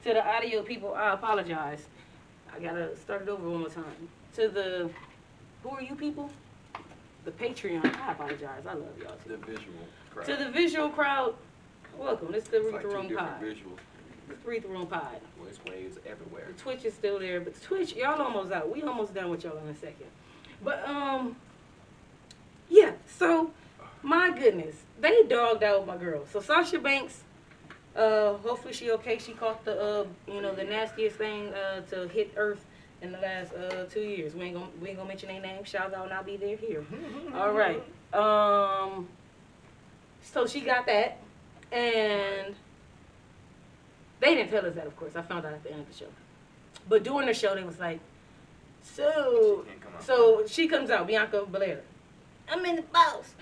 To the audio people, I apologize. I gotta start it over one more time. To the, who are you people? The Patreon, I apologize. I love y'all too. The visual crowd. To the visual crowd, welcome. This is the It's Read like the two Room different Pod. visuals. It's the Read the Room Pod. Voice waves everywhere. The Twitch is still there, but the Twitch, y'all almost out. We almost done with y'all in a second. But yeah. So, my goodness, they dogged out my girl. So Sasha Banks, hopefully she okay. She caught the the nastiest thing to hit Earth in the last 2 years. We ain't gonna mention their name. Shout out, and I'll be there here. All right. So she got that, and they didn't tell us that, of course. I found out at the end of the show. But during the show, they was like, so she comes out, Bianca Belair. I'm in the box.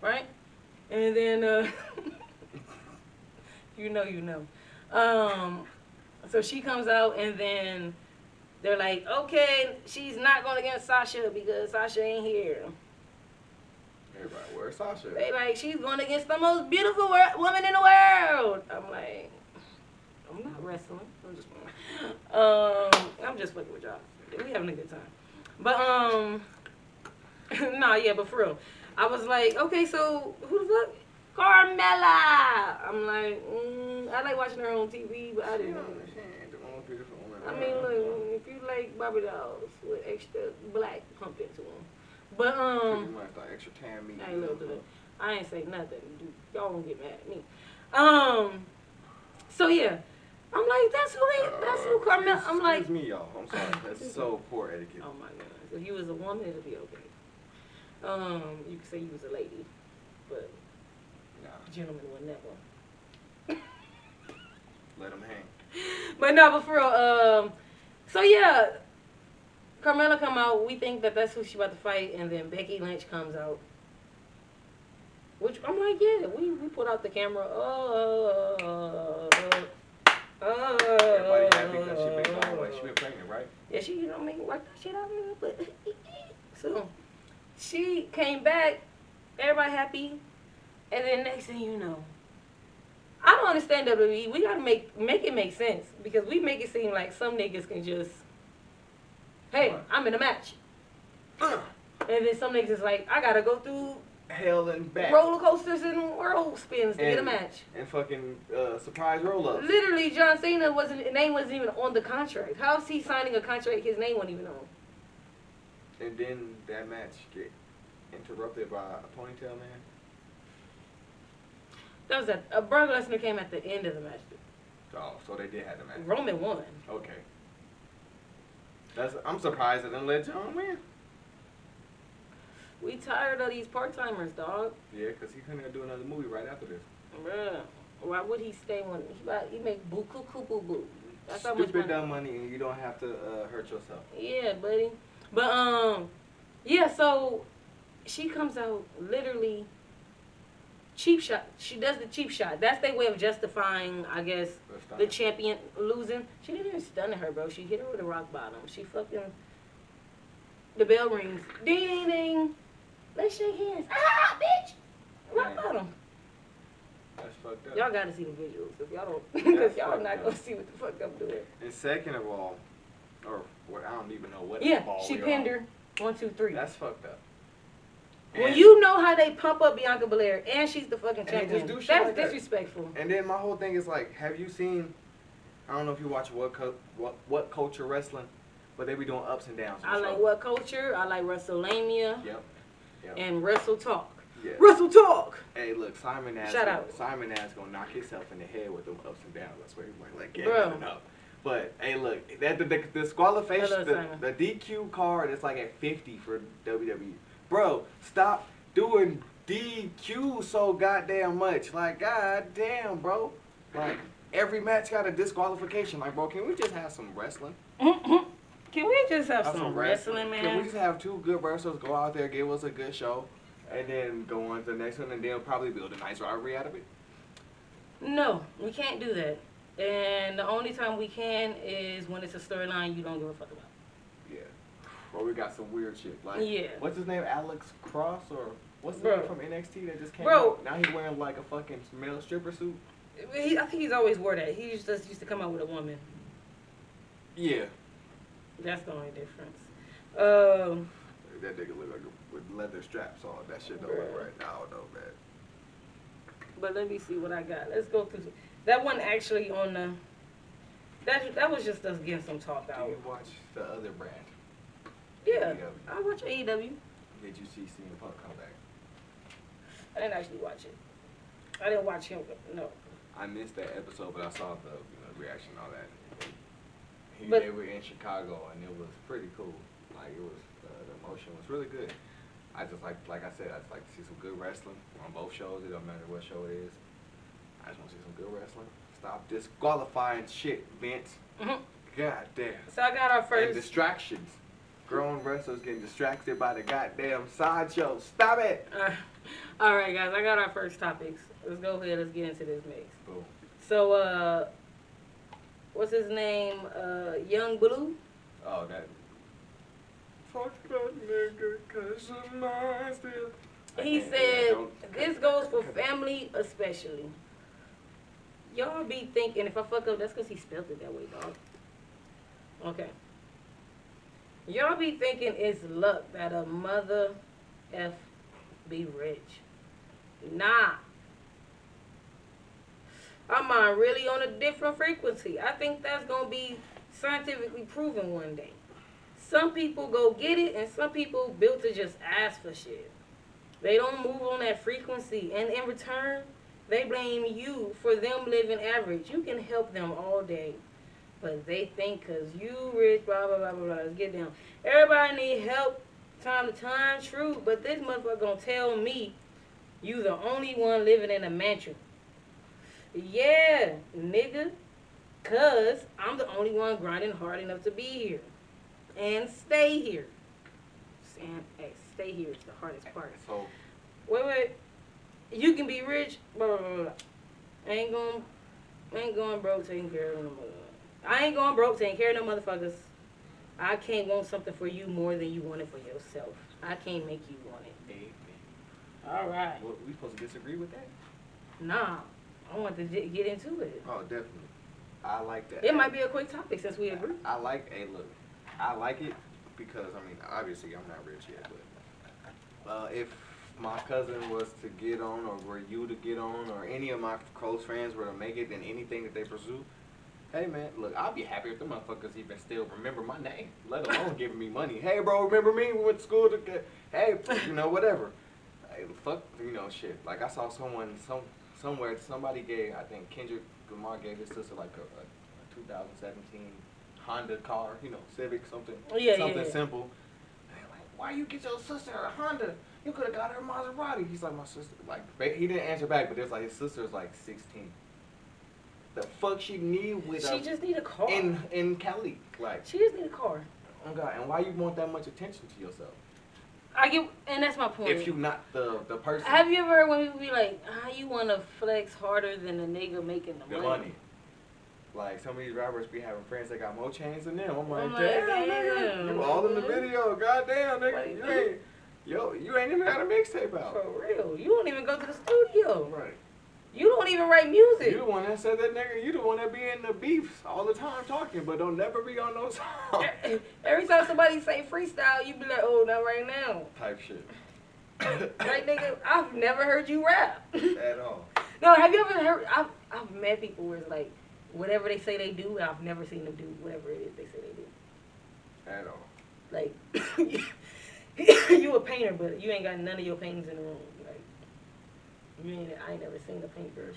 Right? And then, you know. So she comes out, and then they're like, okay, she's not going against Sasha because Sasha ain't here. Everybody, where's Sasha? They like, she's going against the most beautiful woman in the world. I'm like, I'm not wrestling. I'm just fucking with y'all. We having a good time. But nah, yeah, but for real, I was like, okay, so who the fuck? Carmella. I'm like, I like watching her on TV, but I didn't know. I mean, look, if you like Barbie dolls with extra black pumped into them, but pretty much like extra tan meat. I ain't say nothing. Y'all won't get mad at me. So yeah, I'm like, that's who Carmella. I'm like, excuse me, y'all. I'm sorry. That's so poor etiquette. Oh my God. If you was a woman, it'd be okay. You could say you was a lady, but gentleman wasn't that one. Let them hang. But no, but for real, so yeah, Carmella come out. We think that that's who she about to fight, and then Becky Lynch comes out. Which I'm like, yeah, we put out the camera. Everybody happy because she been gone away. She been pregnant, right? Yeah, she work that shit out there, but so she came back. Everybody happy, and then next thing you know, I don't understand WWE. We gotta make it make sense because we make it seem like some niggas can just, hey, I'm in a match, and then some niggas is like, I gotta go through hell and back, roller coasters and whirl spins to get a match, and fucking surprise roll ups. Literally, John Cena name wasn't even on the contract. How is he signing a contract his name wasn't even on? And then that match get interrupted by a ponytail man. That was Brock Lesnar came at the end of the match. Oh, so they did have the match. Roman won. Okay. I'm surprised they didn't let John win. We tired of these part-timers, dog. Yeah, because he couldn't do another movie right after this. Bruh. Why would he stay when he make boo-coo-coo-boo-boo? That's how Stupid much dumb money and you don't have to hurt yourself. Yeah, buddy. But, yeah, so she comes out literally cheap shot. She does the cheap shot. That's their way of justifying, I guess, the champion losing. She didn't even stun her, bro. She hit her with a rock bottom. She fucking... The bell rings. Ding, ding, ding. Let's shake hands. Ah, bitch! Rock bottom. That's fucked up. Y'all gotta see the visuals. If y'all don't, because y'all not gonna see what the fuck I'm doing. And second of all, or I don't even know what. Yeah, she pinned her. 1, 2, 3. That's fucked up. When you know how they pump up Bianca Belair and she's the fucking champion, that's like disrespectful. And then my whole thing is like, have you seen? I don't know if you watch what culture wrestling, but they be doing ups and downs. I like What Culture. I like WrestleMania. Yep. And Wrestle Talk. Yeah. Wrestle Talk. Hey, look, Simon Nash. Simon Nash gonna knock himself in the head with them ups and downs. That's where he might like get it up. But hey, look, that the disqualification, the DQ card is like at 50 for WWE. Bro, stop doing DQ so goddamn much. Like, goddamn, bro. Like, every match got a disqualification. Like, bro, can we just have some wrestling? Can we just have some wrestling, man? Can we just have two good wrestlers go out there, give us a good show, and then go on to the next one, and then probably build a nice rivalry out of it? No, we can't do that. And the only time we can is when it's a storyline you don't give a fuck about. Yeah. Or we got some weird shit. Like, yeah. What's his name? Alex Cross? Or what's the name from NXT that just came out? Now he's wearing like a fucking male stripper suit. I think he's always wore that. He just used to come out with a woman. Yeah. That's the only difference. That nigga look like with leather straps on. That shit don't look right now, though, man. But let me see what I got. Let's go through. That one actually on the. That was just us getting some talk out. Do you watch the other brand? Yeah, I watch AEW. Did you see CM Punk come back? I didn't actually watch it. I didn't watch him. No. I missed that episode, but I saw the reaction and all that. They were in Chicago, and it was pretty cool. Like, it was, the emotion was really good. I just like I said, I just like to see some good wrestling on both shows. It don't matter what show it is. I just want to see some good wrestling. Stop disqualifying shit, Vince. Mm-hmm. God damn. So I got our first. And distractions. Grown wrestlers getting distracted by the goddamn sideshow. Stop it. All right, guys. I got our first topics. Let's go ahead. Let's get into this mix. Boom. So, what's his name? Young Blue. Oh, that. Fuck that nigga, 'cause I'm mine still. He said, this goes for family especially. Y'all be thinking, if I fuck up, that's because he spelled it that way, dog. Okay. Y'all be thinking it's luck that a mother F be rich. Nah. I'm really on a different frequency. I think that's going to be scientifically proven one day. Some people go get it, and some people built to just ask for shit. They don't move on that frequency, and in return, they blame you for them living average. You can help them all day, but they think because you rich, blah, blah, blah, blah, blah. Let's get down. Everybody need help time to time, true, but this motherfucker gonna tell me you the only one living in a mansion. Yeah, nigga, because I'm the only one grinding hard enough to be here and stay here. And hey, stay here is the hardest part. So, wait. You can be rich, blah, blah, blah, blah. I ain't going broke taking care of no motherfuckers. I ain't going broke taking care of no motherfuckers. I can't want something for you more than you want it for yourself. I can't make you want it. Amen. All right. Well, we supposed to disagree with that? Nah. I want to get into it. Oh, definitely. I like that. It might be a quick topic since we agree. I like it because, I mean, obviously I'm not rich yet, but if my cousin was to get on, or were you to get on, or any of my close friends were to make it in anything that they pursue, hey man, look, I'll be happy if the motherfuckers even still remember my name, let alone giving me money. Hey bro, remember me? We went to school together. Hey, whatever. Hey, fuck, shit. Like I saw somewhere, somebody gave, I think Kendrick Lamar gave his sister like a 2017 Honda car, Civic, something simple. And like, why you get your sister a Honda? You could have got her a Maserati. He's like, my sister, like, he didn't answer back, but there's like, his sister's like 16. The fuck she need with She just need a car. In Cali, like. She just need a car. Oh God, and why you want that much attention to yourself? And that's my point. If you not the person. Have you ever heard when people be like, how you want to flex harder than the nigga making the money? Like, some of these rappers be having friends that got more chains than them. I'm like, damn, nigga, you all in the video. Goddamn, nigga. You ain't even got a mixtape out. For real. You don't even go to the studio. Right. You don't even write music. You the one that said that, nigga. You the one that be in the beefs all the time talking, but don't never be on those songs. Every time somebody say freestyle, you be like, oh, not right now. Type shit. Like, nigga, I've never heard you rap. At all. No, have you ever heard, I've met people where it's like, whatever they say they do, I've never seen them do whatever it is they say they do. At all. Like, you a painter, but you ain't got none of your paintings in the room. Like, I ain't never seen a paintbrush.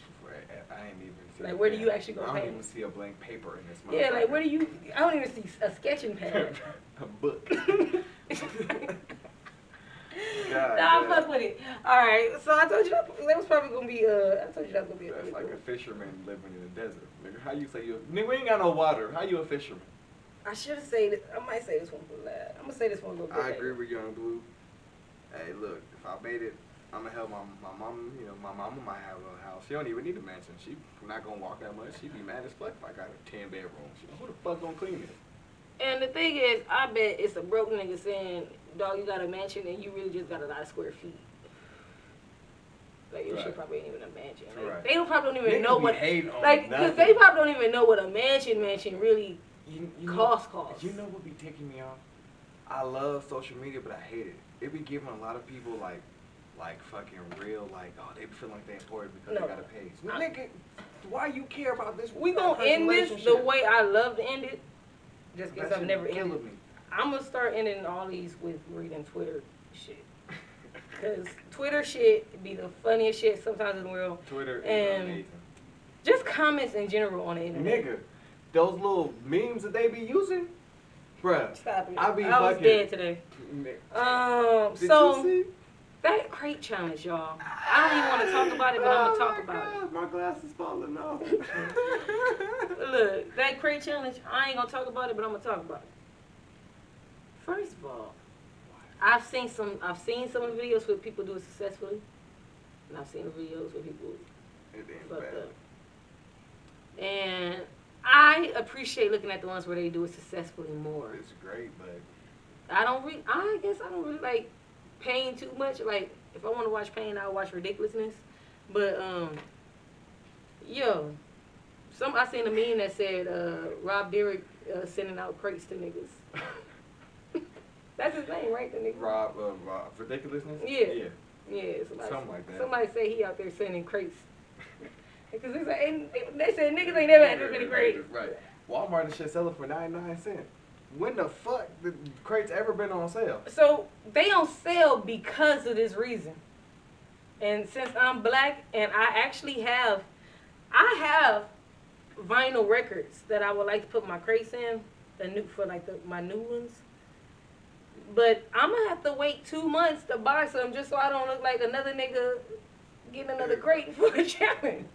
I ain't even see. Like, where do you actually go paint? I don't even see a blank paper in this. Yeah, like, where do you? I don't even see a sketching pad. A book. Nah, fuck with it. All right, so I told you that was probably gonna be. I told you that was gonna be. That's like a fisherman living in the desert. Nigga, how you say you? Nigga, we ain't got no water. How you a fisherman? I should have said it. I might say this one for last. I'm gonna say this one a little bit. I agree with Young Blue. Hey, look, if I made it, I'm gonna help my mom. My mama might have a house. She don't even need a mansion. She not gonna walk that much. She be mad as fuck if I got a 10 bedroom. Who the fuck gonna clean it? And the thing is, I bet it's a broke nigga saying, dog, you got a mansion and you really just got a lot of square feet. Like, your shit probably ain't even a mansion. Like, right. They probably don't even know what, like, because they probably don't even know what a mansion really costs. You know what be taking me off? I love social media, but I hate it. It be giving a lot of people like fucking real, like, oh, they feel like they important because they got a page. Nigga, why you care about this? We gonna end this the way I love to end it, just because I've never ended it. I'm gonna start ending all these with reading Twitter shit. Because Twitter shit be the funniest shit sometimes in the world. Twitter is amazing. Just comments in general on the internet. Nigga, those little memes that they be using, bruh. Stop it. I was dead today. Did you see? That crate challenge, y'all. I don't even want to talk about it, but I'm going to talk about it. My glass is falling off. Look, that crate challenge, I ain't going to talk about it, but I'm going to talk about it. First of all, I've seen some of the videos where people do it successfully, and I've seen the videos where people fucked up. And I appreciate looking at the ones where they do it successfully more. It's great, but I guess I don't really like pain too much. Like, if I want to watch pain, I'll watch ridiculousness. But I seen a meme that said Rob Derrick sending out crates to niggas. That's his name, right? The nigga. Rob ridiculousness. Yeah. Something like that. Somebody say he out there sending crates. Because they said niggas ain't never had this many crates. Right. Walmart and shit selling for 99 cents. When the fuck the crates ever been on sale? So they on sale because of this reason. And since I'm black and I have vinyl records that I would like to put my crates in, my new ones. But I'm gonna have to wait 2 months to buy some just so I don't look like another nigga getting another crate for a challenge.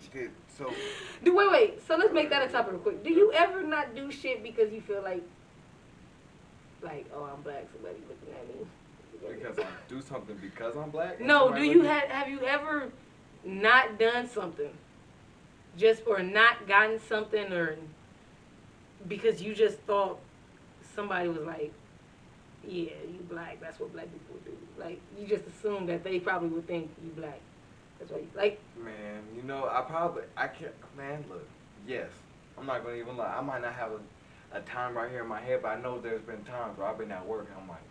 So wait. So let's make that a topic real quick. Do you ever not do shit because you feel like, oh, I'm black, somebody looking at me? Because I do something because I'm black? No, have you ever not done something or not gotten something, or because you just thought somebody was like, yeah, you black, that's what black people do. Like, you just assume that they probably would think you black. That's why you like. Man, I can't, man, look, yes. I'm not going to even lie. I might not have a time right here in my head, but I know there's been times where I've been at work and I'm like,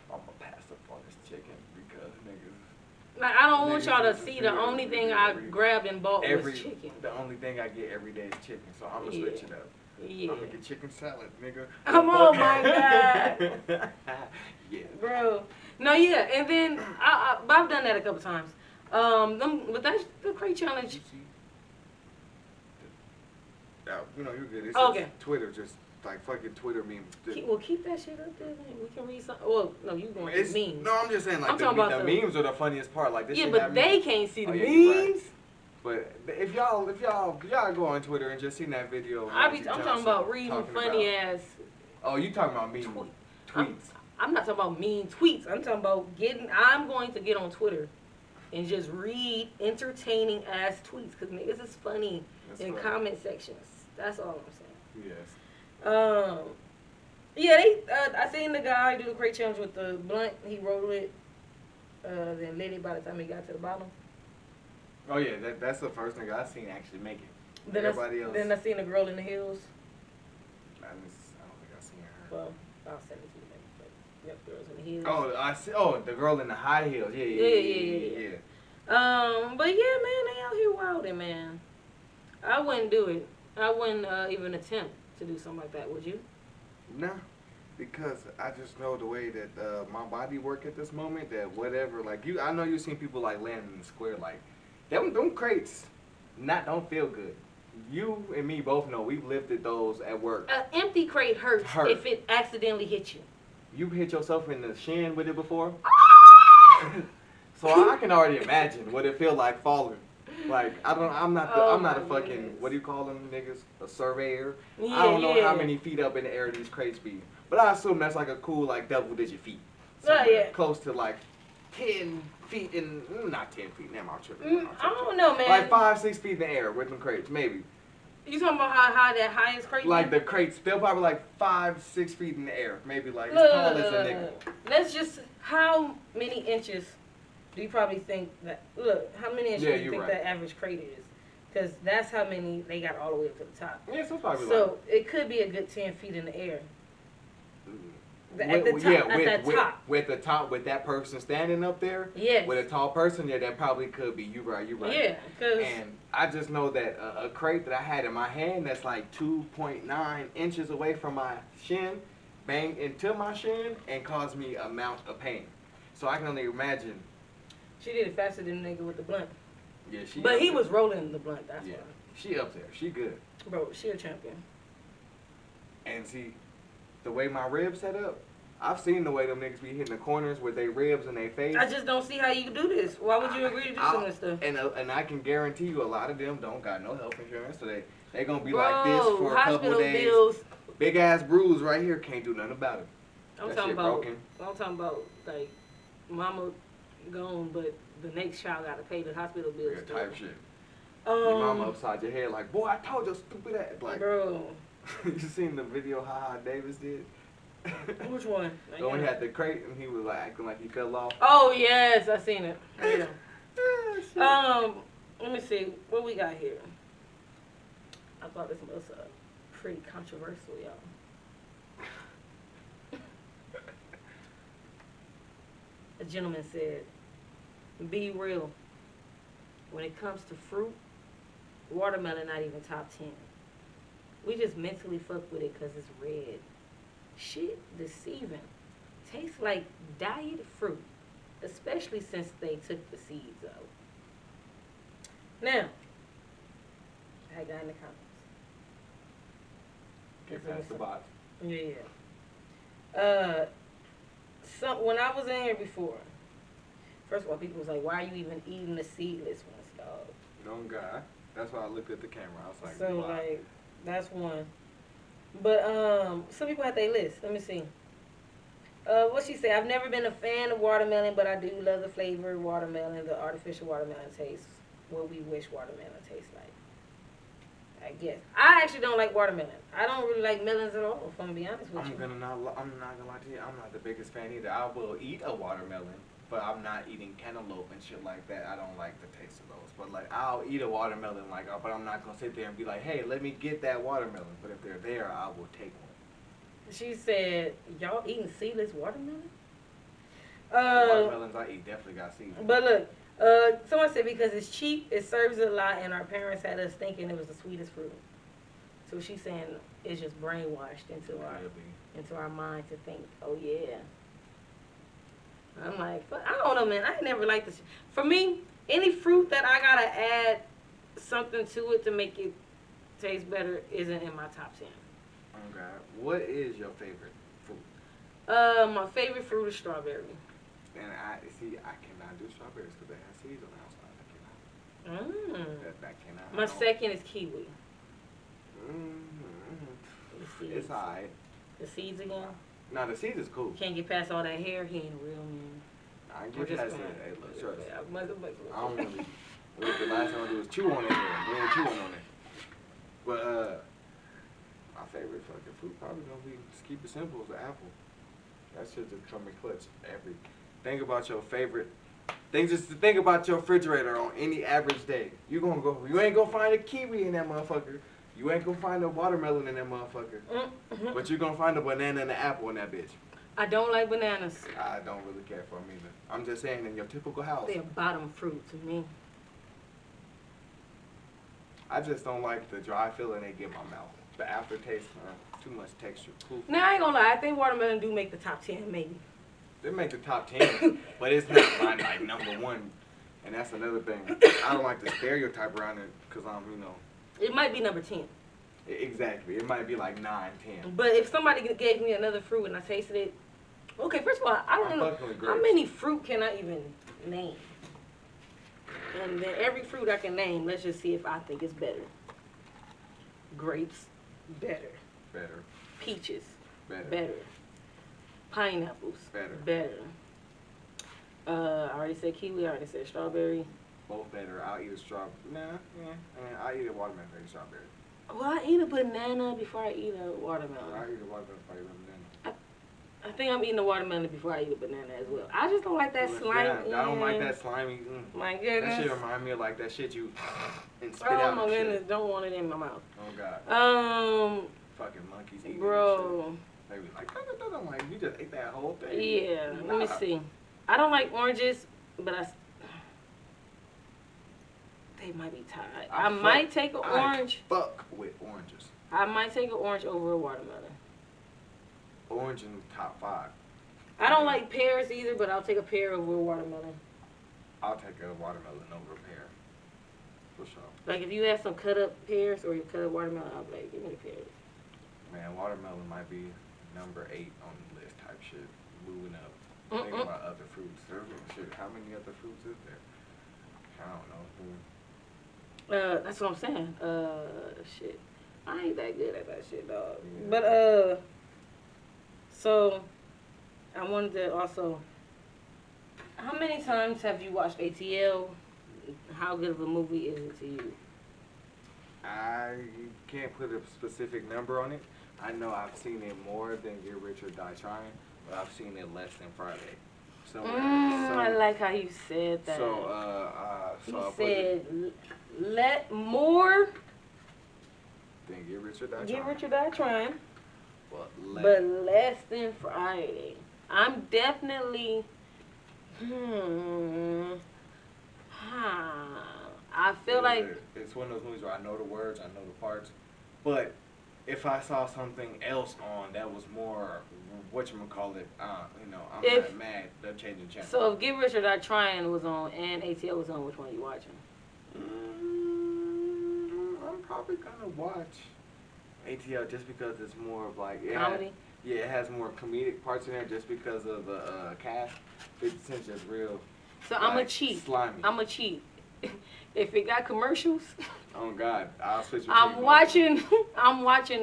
I'm going to pass up on this chicken because niggas. Like, I don't want y'all to see the only thing I grabbed and bought was chicken. The only thing I get every day is chicken, so I'm going to switch it up. Yeah. I'm going to get chicken salad, nigga. Oh my God. Yeah. Bro. No, yeah, and then I've done that a couple times. But that's the crate challenge. You're good. It's okay. Twitter, just like fucking Twitter memes. Keep that shit up there, man. We can read some. Well, no, you going to memes. No, I'm just saying, like, the memes are the funniest part. Like, this. Yeah, but they can't see the memes. Right. But if y'all go on Twitter and just seen that video, I'm talking about reading funny ass. Oh, you talking about mean tweets? I'm not talking about mean tweets. I'm talking about I'm going to get on Twitter and just read entertaining ass tweets because niggas is funny in comment sections. That's all I'm saying. Yes. Yeah, I seen the guy do the crate challenge with the blunt. He rolled it, then lit it by the time he got to the bottom. Oh yeah, that's the first nigga I seen actually make it. Then I seen the girl in the heels. I don't think I seen her. Well, I'll send it to you later. But yep, girls in the heels. Oh, I see. Oh, the girl in the high heels. Yeah. But yeah, man, they out here wilding, man. I wouldn't do it. I wouldn't even attempt to do something like that. Would you? Nah, because I just know the way that my body work at this moment. That whatever, like I know you've seen people like landing in the square, like them crates, don't feel good. You and me both know we've lifted those at work. An empty crate hurts if it accidentally hits you. You've hit yourself in the shin with it before? So I can already imagine what it feel like falling. Like I'm not a fucking goodness. What do you call them niggas? A surveyor. Yeah, I don't know how many feet up in the air these crates be, but I assume that's like a cool like double-digit feet. Close to like 10 feet in, not 10 feet. Damn, I'm tripping. I don't know, man. Like 5-6 feet in the air with them crates, maybe. You talking about how high that highest crate? Like the crates, they're probably like 5-6 feet in the air, maybe like as tall as a nigga. Let's just, how many inches Do you probably think that, look, how many inches do you think that average crate is? Because that's how many they got all the way up to the top. Yeah, so probably so it could be a good 10 feet in the air. At the top, with the top, with that person standing up there. Yes. With a tall person there, that probably could be. You right. Yeah. And I just know that a crate that I had in my hand that's like 2.9 inches away from my shin, banged into my shin and caused me a amount of pain. So I can only imagine. She did it faster than the nigga with the blunt. Yeah, But he was rolling the blunt. That's why. She up there. She good. Bro, she a champion. And see, the way my ribs set up, I've seen the way them niggas be hitting the corners with their ribs and their face. I just don't see how you can do this. Why would you agree to do some of this stuff? And I can guarantee you a lot of them don't got no health insurance, so they gonna be like this for a couple of days. Bills. Big ass bruise right here, can't do nothing about it. I'm talking about like mama gone, but the next child gotta pay the hospital bills. Yeah, type shit. Your mama upside your head like, boy, I told you stupid ass. Like, bro. You seen the video Ha Davis did? Which one? The one he had the crate and he was like acting like he fell off. Oh yes, I seen it. Yeah. Let me see what we got here. I thought this was pretty controversial, y'all. A gentleman said, "Be real. When it comes to fruit, watermelon not even top 10. We just mentally fuck with it because it's red. Shit deceiving. Tastes like dyed fruit, especially since they took the seeds out." Now, I got in the comments. Get past the box. Yeah. When I was in here before, first of all, people was like, "Why are you even eating the seedless ones, dog?" No God. That's why I looked at the camera. I was like, so wow. Like, that's one. But some people had their list. Let me see. What she said, "I've never been a fan of watermelon, but I do love the flavor of watermelon. The artificial watermelon tastes what we wish watermelon tastes like." I guess. I actually don't like watermelon. I don't really like melons at all, if I'm gonna be honest with you. I'm not gonna lie to you. I'm not the biggest fan either. I will eat a watermelon, but I'm not eating cantaloupe and shit like that. I don't like the taste of those. But like, I'll eat a watermelon, but I'm not gonna sit there and be like, "Hey, let me get that watermelon." But if they're there, I will take one. She said, "Y'all eating seedless watermelon?" Watermelons I eat definitely got seeds. But look, someone said because it's cheap, it serves a lot, and our parents had us thinking it was the sweetest fruit. So she's saying it's just brainwashed into our mind to think, "Oh yeah." I'm like, but I don't know, man. I never liked this. For me, any fruit that I gotta add something to it to make it taste better isn't in my top 10. Okay. What is your favorite fruit? My favorite fruit is strawberry. And I cannot do strawberries because they have seeds on the outside. I cannot. That cannot. My second is kiwi. It's alright. The seeds again? No, the seeds is cool. Can't get past all that hair. He ain't a real man. I ain't get past that. Hey, look, trust. I don't really. The last time I did was chew on it. We ain't chewing on it. But my favorite fucking fruit probably gonna be, just keep it simple, is the apple. That shit just come in clutch every. Think about your favorite. Think about your refrigerator on any average day. You ain't gonna find a kiwi in that motherfucker. You ain't gonna find a watermelon in that motherfucker. Mm-hmm. But you're gonna find a banana and an apple in that bitch. I don't like bananas. I don't really care for them either. I'm just saying, in your typical house. They're bottom fruit to me. I just don't like the dry feeling they give my mouth. The aftertaste, too much texture. Cool. Now, I ain't gonna lie. I think watermelon do make the top 10, maybe. They make the top 10, but it's not my like number one. And that's another thing. I don't like the stereotype around it because It might be number 10. Exactly. It might be like 9, 10. But if somebody gave me another fruit and I tasted it, okay. First of all, I don't know how many fruit can I even name. And then every fruit I can name, let's just see if I think it's better. Grapes, better. Better. Peaches, better. Better. Pineapples, better. I already said kiwi. I already said strawberry. Both better. I'll eat a strawberry. I'll eat a watermelon before I eat strawberry. Well, I eat a banana before I eat a watermelon. I'll eat a watermelon before I eat a banana. I think I'm eating a watermelon before I eat a banana as well. I just don't like that slimy. I don't like that slimy. My goodness. That shit remind me of like that shit you and spit out. out. Oh my goodness, don't want it in my mouth. Oh God. Fucking monkeys eating bro. They be like, I'm like, you just ate that whole thing. Yeah. Let me see. I don't like oranges, but they might be tied. I might take an orange. Fuck with oranges. I might take an orange over a watermelon. Orange in top 5. I don't like pears either, but I'll take a pear over a watermelon. I'll take a watermelon over a pear. For sure. Like if you have some cut up pears or you cut up watermelon, I'll be like, give me the pears. Man, watermelon might be number 8 on the list type shit. Moving up. Thinking about other fruits. Shit, how many other fruits is there? I don't know. That's what I'm saying. Shit. I ain't that good at that shit, dog. Yeah. But, so, I wanted to also, how many times have you watched ATL? How good of a movie is it to you? I can't put a specific number on it. I know I've seen it more than Get Rich or Die Trying, but I've seen it less than Friday. I like how you said that. So you said let more than Get Rich or Die Trying. Get Rich or Die Trying. But less than Friday. I'm definitely I feel like it's one of those movies where I know the words, I know the parts, but if I saw something else on that was more whatchamacallit, I'm not mad. They're changing channel. So if Get Rich or Die Trying was on and ATL was on, which one are you watching? I'm probably gonna watch ATL just because it's more of like comedy. It has more comedic parts in there just because of the cast. 50 Cent's just real. So I'm a cheat. Slimy. I'm a cheat. If it got commercials. Oh God, I'll switch. I'm watching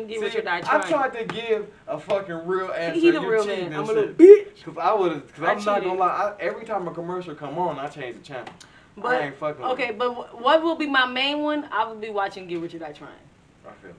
Get Rich or Die Trying. I tried to give a fucking real answer. He the real man. I'm a little bitch. Cause I'm not gonna lie. Every time a commercial come on, I change the channel. But, I ain't fucking with it. But what will be my main one? I will be watching Get Rich or Die Trying. I feel it.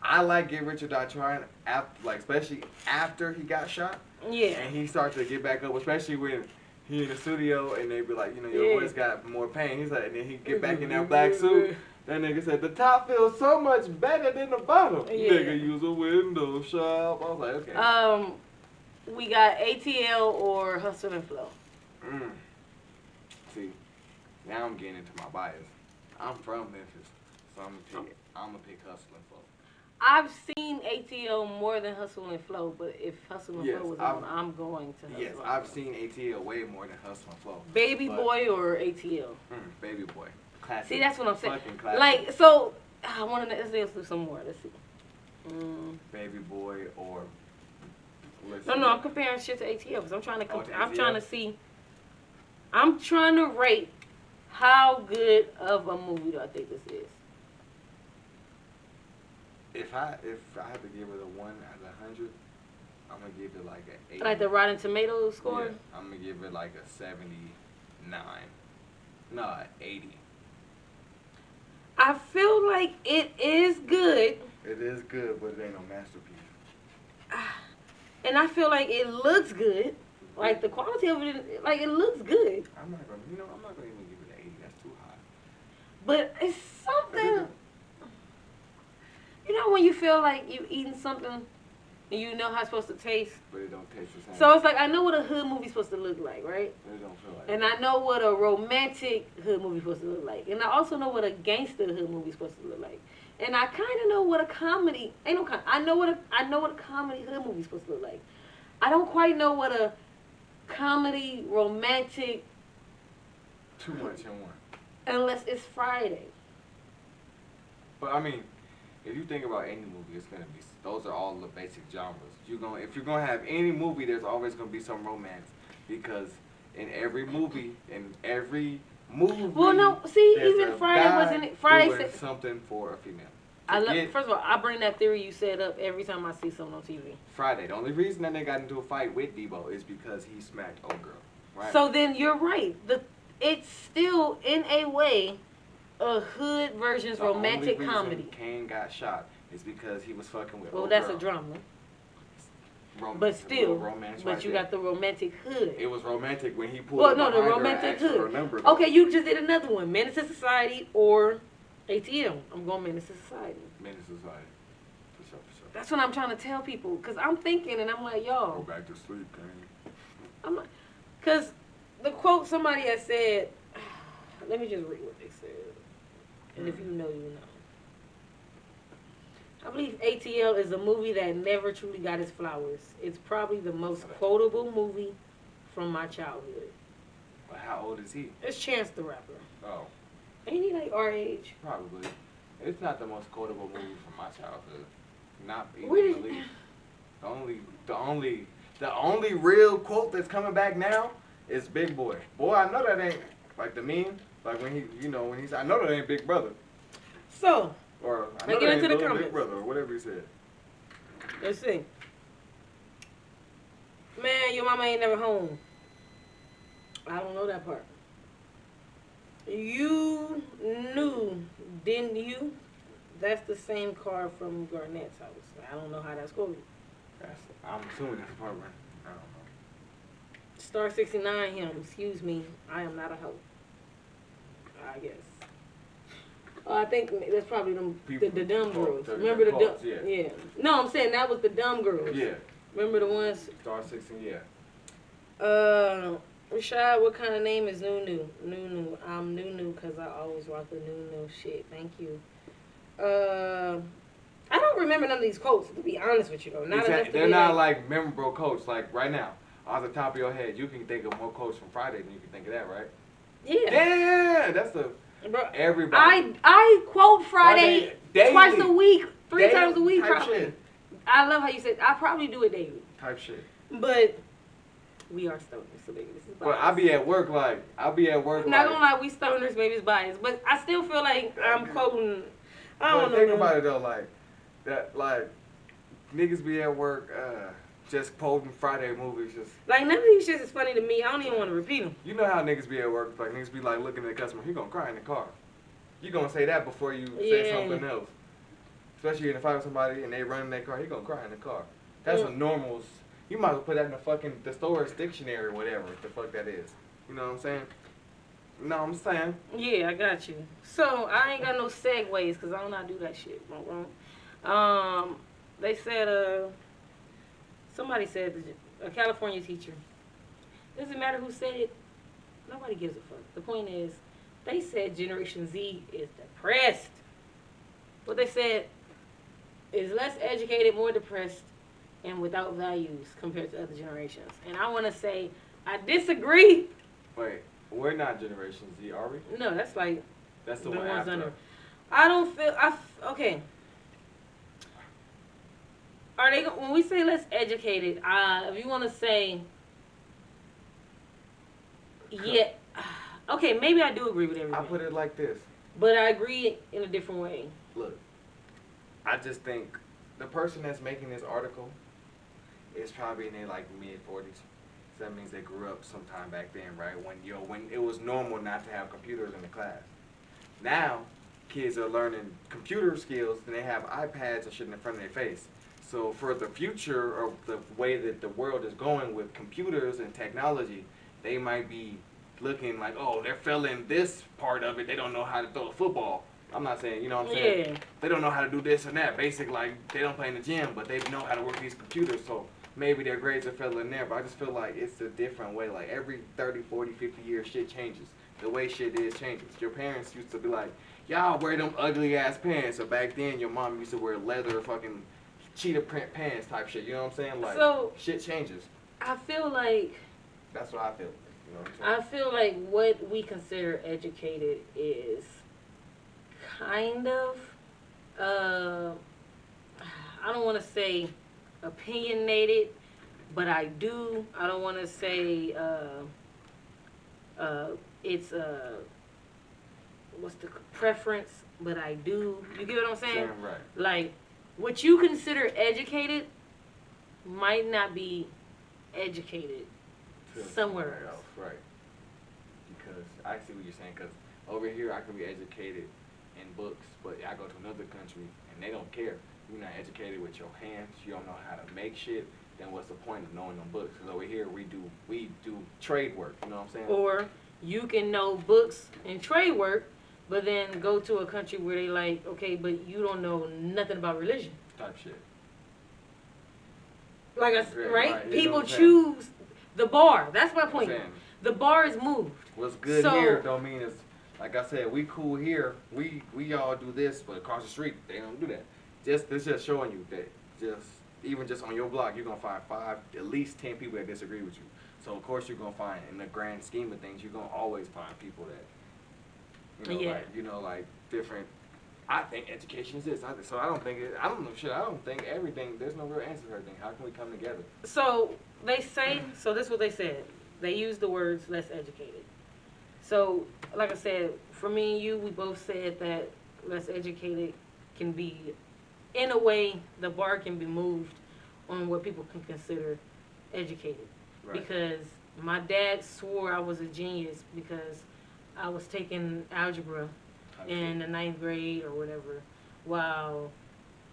I like Get Rich or Die Trying, especially after he got shot. Yeah. And he starts to get back up, especially when he in the studio and they be like, your voice got more pain. He's like, and then he get back in that black suit. That nigga said, the top feels so much better than the bottom. Yeah. Nigga use a window shop. I was like, okay. We got ATL or Hustle and Flow. See, now I'm getting into my bias. I'm from Memphis, so I'm gonna pick Hustle and Flow. I've seen ATL more than Hustle and Flow, but if Hustle and Flow was on, I'm going to Hustle. Yes, I've seen ATL way more than Hustle and Flow. Baby Boy or ATL? Baby Boy. Classic. See, that's what I'm saying. Fucking classic. Like, so, I want to, let's do some more. Let's see. Baby Boy or... No, I'm comparing shit to ATL because I'm trying to I'm trying to rate how good of a movie do I think this is. If I had to give it a 1 out of 100, I'm gonna give it like an 80. Like the Rotten Tomatoes score? Yeah, I'm gonna give it like a 79. No, 80. I feel like it is good. It is good, but it ain't no masterpiece. And I feel like it looks good. Like the quality of it, like it looks good. I'm not gonna even give it an 80. That's too high. But it's something. You know when you feel like you eating something and you know how it's supposed to taste? But it don't taste the same. So it's like I know what a hood movie's supposed to look like, right? But it don't feel like and I know what a romantic hood movie's supposed to look like. And I also know what a gangster hood movie's supposed to look like. And I kind of know what a comedy, I know what a comedy hood movie's supposed to look like. I don't quite know what a comedy, romantic. Too much in one. Unless it's Friday. But I mean, if you think about any movie, it's gonna be. Those are all the basic genres. If you're gonna have any movie, there's always gonna be some romance because in every movie, Well, no, see, even Friday wasn't it? Friday said something for a female. First of all, I bring that theory you said up every time I see something on TV. Friday. The only reason that they got into a fight with Debo is because he smacked old girl. Right. So then you're right. It's still in a way a hood version's romantic comedy. Kane got shot is because he was fucking with. Well, old that's girl. a drama. but still, but you got the romantic hood. It was romantic when he pulled up behind her and asked for her number. Though. Okay, you just did another one. Menace to Society or ATL. I'm going Menace to Society. Menace to Society. For sure. That's what I'm trying to tell people. Because I'm thinking and I'm like, y'all. Go back to sleep, man. I'm like, because the quote somebody had said, let me just read what they said. And if you know, you know. I believe ATL is a movie that never truly got its flowers. It's probably the most quotable movie from my childhood. Well, how old is he? It's Chance the Rapper. Oh. Ain't he like our age? Probably. It's not the most quotable movie from my childhood. Not even really. The only real quote that's coming back now is Big Boy. Boy, I know that ain't like the meme. Like when when he's I know that ain't Big Brother. So. Or I know that ain't Big Brother or whatever he said. Let's see. Man, your mama ain't never home. I don't know that part. You knew, didn't you? That's the same car from Garnett's house. I don't know how that's going. I'm assuming that's part one. I don't know. Star 69 him. Excuse me. I am not a hoe. I guess. I think that's probably the dumb girls. Remember the dumb? Yeah. No, I'm saying that was the dumb girls. Yeah. Remember the ones? Star 16, yeah. Rashad, what kind of name is Nunu? Nunu. I'm Nunu because I always rock the Nunu shit. Thank you. I don't remember none of these quotes, to be honest with you, though. They're not like memorable quotes. Like right now, off the top of your head, you can think of more quotes from Friday than you can think of that, right? Yeah. Yeah, that's the... Bro, everybody. I quote Friday twice a week, three times a week, probably. Shit. I love how you said I probably do it daily. Type shit. But we are stoners, so maybe this is biased. Well, I'll be at work. Not gonna lie, we stoners, maybe it's biased, but I still feel like I'm quoting. I don't know. Think about it though, niggas be at work. Just quoting Friday movies, just like none of these shits is funny to me. I don't even want to repeat them. You know how niggas be at work, like niggas be like looking at the customer. He gonna cry in the car. You gonna say that before you say something else. Especially in a fight with somebody and they run in their car, he gonna cry in the car. That's a normal. You might as well put that in the thesaurus dictionary or whatever the fuck that is. You know what I'm saying? You know what I'm saying? Yeah, I got you. So I ain't got no segues because I don't know how to do that shit. They said somebody said, a California teacher. Doesn't matter who said it. Nobody gives a fuck. The point is, they said Generation Z is depressed. What they said is less educated, more depressed, and without values compared to other generations. And I want to say, I disagree. Wait, we're not Generation Z, are we? No, that's the one after. Under. I don't feel, okay. Are they, when we say less educated, if you want to say, yeah, okay, maybe I do agree with everything. I put it like this. But I agree in a different way. Look, I just think the person that's making this article is probably in their mid-40s. So that means they grew up sometime back then, right? When it was normal not to have computers in the class. Now, kids are learning computer skills and they have iPads and shit in front of their face. So for the future or the way that the world is going with computers and technology, they might be looking like, oh, they're failing this part of it. They don't know how to throw a football. I'm not saying, you know what I'm saying? Yeah. They don't know how to do this and that. Basic, they don't play in the gym, but they know how to work these computers. So maybe their grades are failing there. But I just feel like it's a different way. Like every 30, 40, 50 years, shit changes. The way shit is changes. Your parents used to be like, y'all wear them ugly ass pants. So back then, your mom used to wear leather fucking cheetah print pants type shit. You know what I'm saying? Like, so, shit changes. I feel like... That's what I feel. You know what I'm saying? I feel like what we consider educated is kind of... I don't want to say opinionated, but I do. I don't want to say it's what's the preference, but I do. You get what I'm saying? Right. Like, what you consider educated might not be educated somewhere else. Right. Because I see what you're saying. Because over here, I can be educated in books, but I go to another country and they don't care. You're not educated with your hands. You don't know how to make shit. then what's the point of knowing them books? Because over here we do trade work. You know what I'm saying? Or you can know books and trade work, but then go to a country where they like, okay, but you don't know nothing about religion. Type shit. Like I said, right? People choose the bar. That's my point. The bar is moved. What's good here don't mean it's, like I said, we cool here. We all do this, but across the street they don't do that. It's just showing you that even just on your block, you're gonna find at least 10 people that disagree with you. So of course you're gonna find, in the grand scheme of things, you're gonna always find people that like different. I think education is this. So I don't think everything. There's no real answer to everything. How can we come together? So they say. So this is what they said. They use the words less educated. So like I said, for me and you, we both said that less educated can be, in a way, the bar can be moved on what people can consider educated. Right. Because my dad swore I was a genius because I was taking algebra in the 9th grade or whatever, while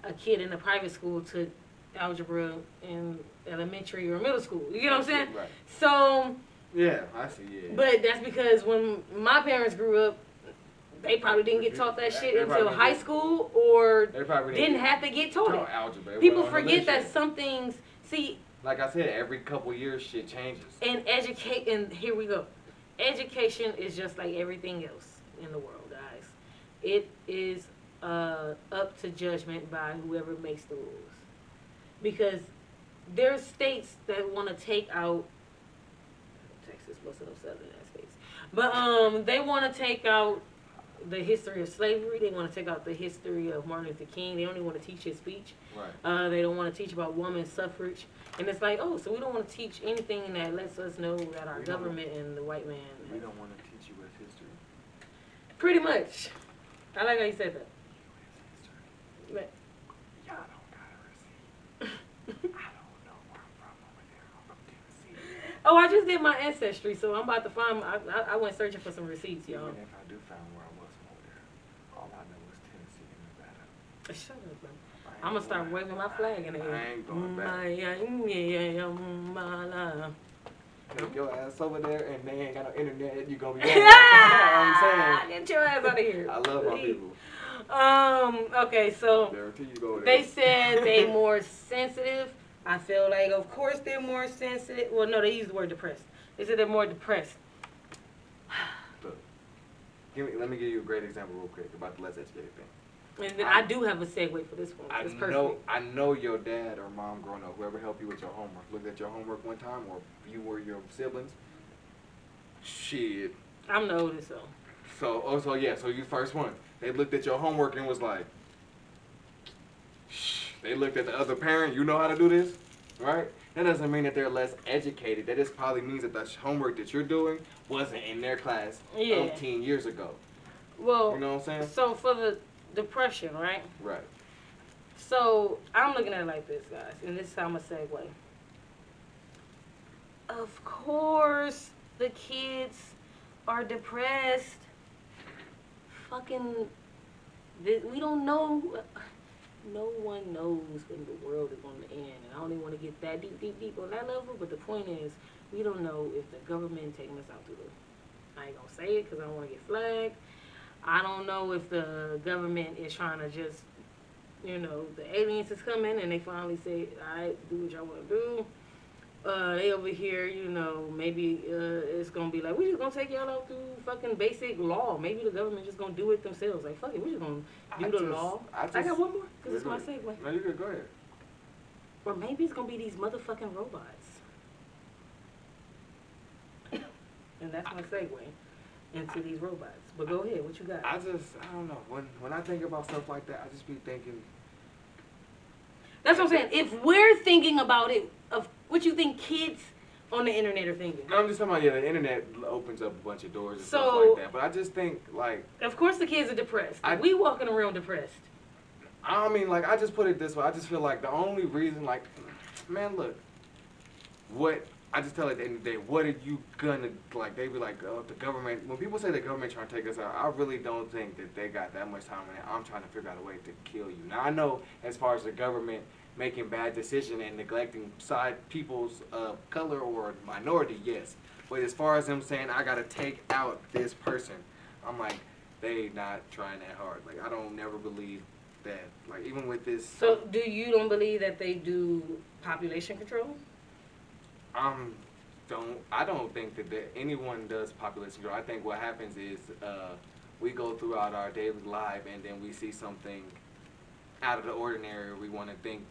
a kid in a private school took algebra in elementary or middle school. You know what I'm saying? Right. So. Yeah, I see. Yeah. But that's because when my parents grew up, they probably didn't get taught that shit until high school, or didn't have to get taught it. Algebra. People forget that some things. See. Like I said, every couple years shit changes. And here we go. Education is just like everything else in the world, guys. It is up to judgment by whoever makes the rules. Because there's states that want to take out, Texas, most of those southern states, but they want to take out the history of slavery. They want to take out the history of Martin Luther King. They only want to teach his speech. Right. They don't want to teach about women's suffrage. And it's like, so we don't want to teach anything that lets us know that our government and the white man. We don't want to teach U.S. history. Pretty much. I like how you said that. But y'all don't got a receipt. I don't know where I'm from over there. I'm from Tennessee. Oh, I just did my ancestry, so I'm about to find. I went searching for some receipts, y'all. Even if I do find where I was from over there, all I know is Tennessee and Nevada. Shut up, bro. I'm gonna start waving my flag in the air. I ain't going back. Take your ass over there and they ain't got no internet. You gonna be going. I'm saying. Get your ass out of here. I love my people. Okay, so they said they more sensitive. I feel like, of course, they're more sensitive. Well, no, they use the word depressed. They said they're more depressed. Look, let me give you a great example real quick about the less educated thing. And then I do have a segue for this one. I know your dad or mom growing up, whoever helped you with your homework, looked at your homework one time, or you or your siblings. Shit. I'm the oldest, though. So you first one. They looked at your homework and was like, shh. They looked at the other parent, you know how to do this, right? That doesn't mean that they're less educated. That just probably means that the homework that you're doing wasn't in their class 18 years ago. Well, you know what I'm saying? So for the depression, right? Right. So I'm looking at it like this, guys, and this is how I'm going to segue. Of course, the kids are depressed. Fucking, we don't know. No one knows when the world is going to end. And I don't even want to get that deep on that level, but the point is, we don't know if the government taking us out through the... I ain't going to say it because I don't want to get flagged. I don't know if the government is trying to just, the aliens is coming and they finally say, all right, do what y'all want to do. They over here, maybe it's going to be like, we just going to take y'all out through fucking basic law. Maybe the government just going to do it themselves. Like, fuck it, we just going to do the law. I got one more, because it's my segue. No, you good, go ahead. Or maybe it's going to be these motherfucking robots. And that's my segue into these robots. But go ahead, what you got? I don't know. When I think about stuff like that, I just be thinking. That's what I'm saying. If we're thinking about it, of what you think kids on the internet are thinking. I'm just talking about, the internet opens up a bunch of doors and stuff like that. But I just think, like. Of course the kids are depressed. We walking around depressed. I mean, like, I just put it this way. I just feel like the only reason, like, man, look. I just tell at the end of the day, what are you gonna, like, they be like, the government, when people say the government trying to take us out, I really don't think that they got that much time in it. I'm trying to figure out a way to kill you. Now, I know as far as the government making bad decisions and neglecting side people's color or minority, yes. But as far as them saying, I got to take out this person, I'm like, they not trying that hard. Like, I don't never believe that. Like, even with this. So, don't believe that they do population control? I don't think that anyone does population control. I think what happens is we go throughout our daily life and then we see something out of the ordinary. We want to think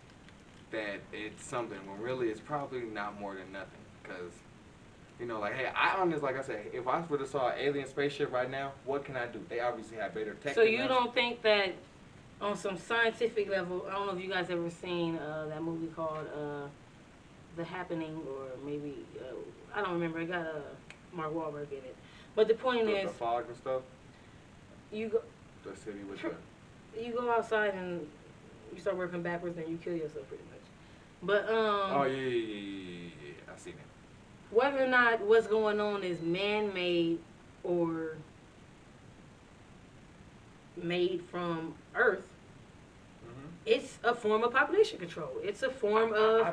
that it's something when really it's probably not more than nothing. Because, you know, like, hey, like I said, if I were to saw an alien spaceship right now, what can I do? They obviously have better tech. So you don't think that on some scientific level, I don't know if you guys ever seen that movie called The Happening, or maybe, I don't remember, it got Mark Wahlberg in it. But the point is... The fog and stuff? You go... The city with the... You go outside and you start working backwards and you kill yourself pretty much. But, Oh, yeah. I seen it. Whether or not what's going on is man-made or made from Earth, it's a form of population control. It's a form of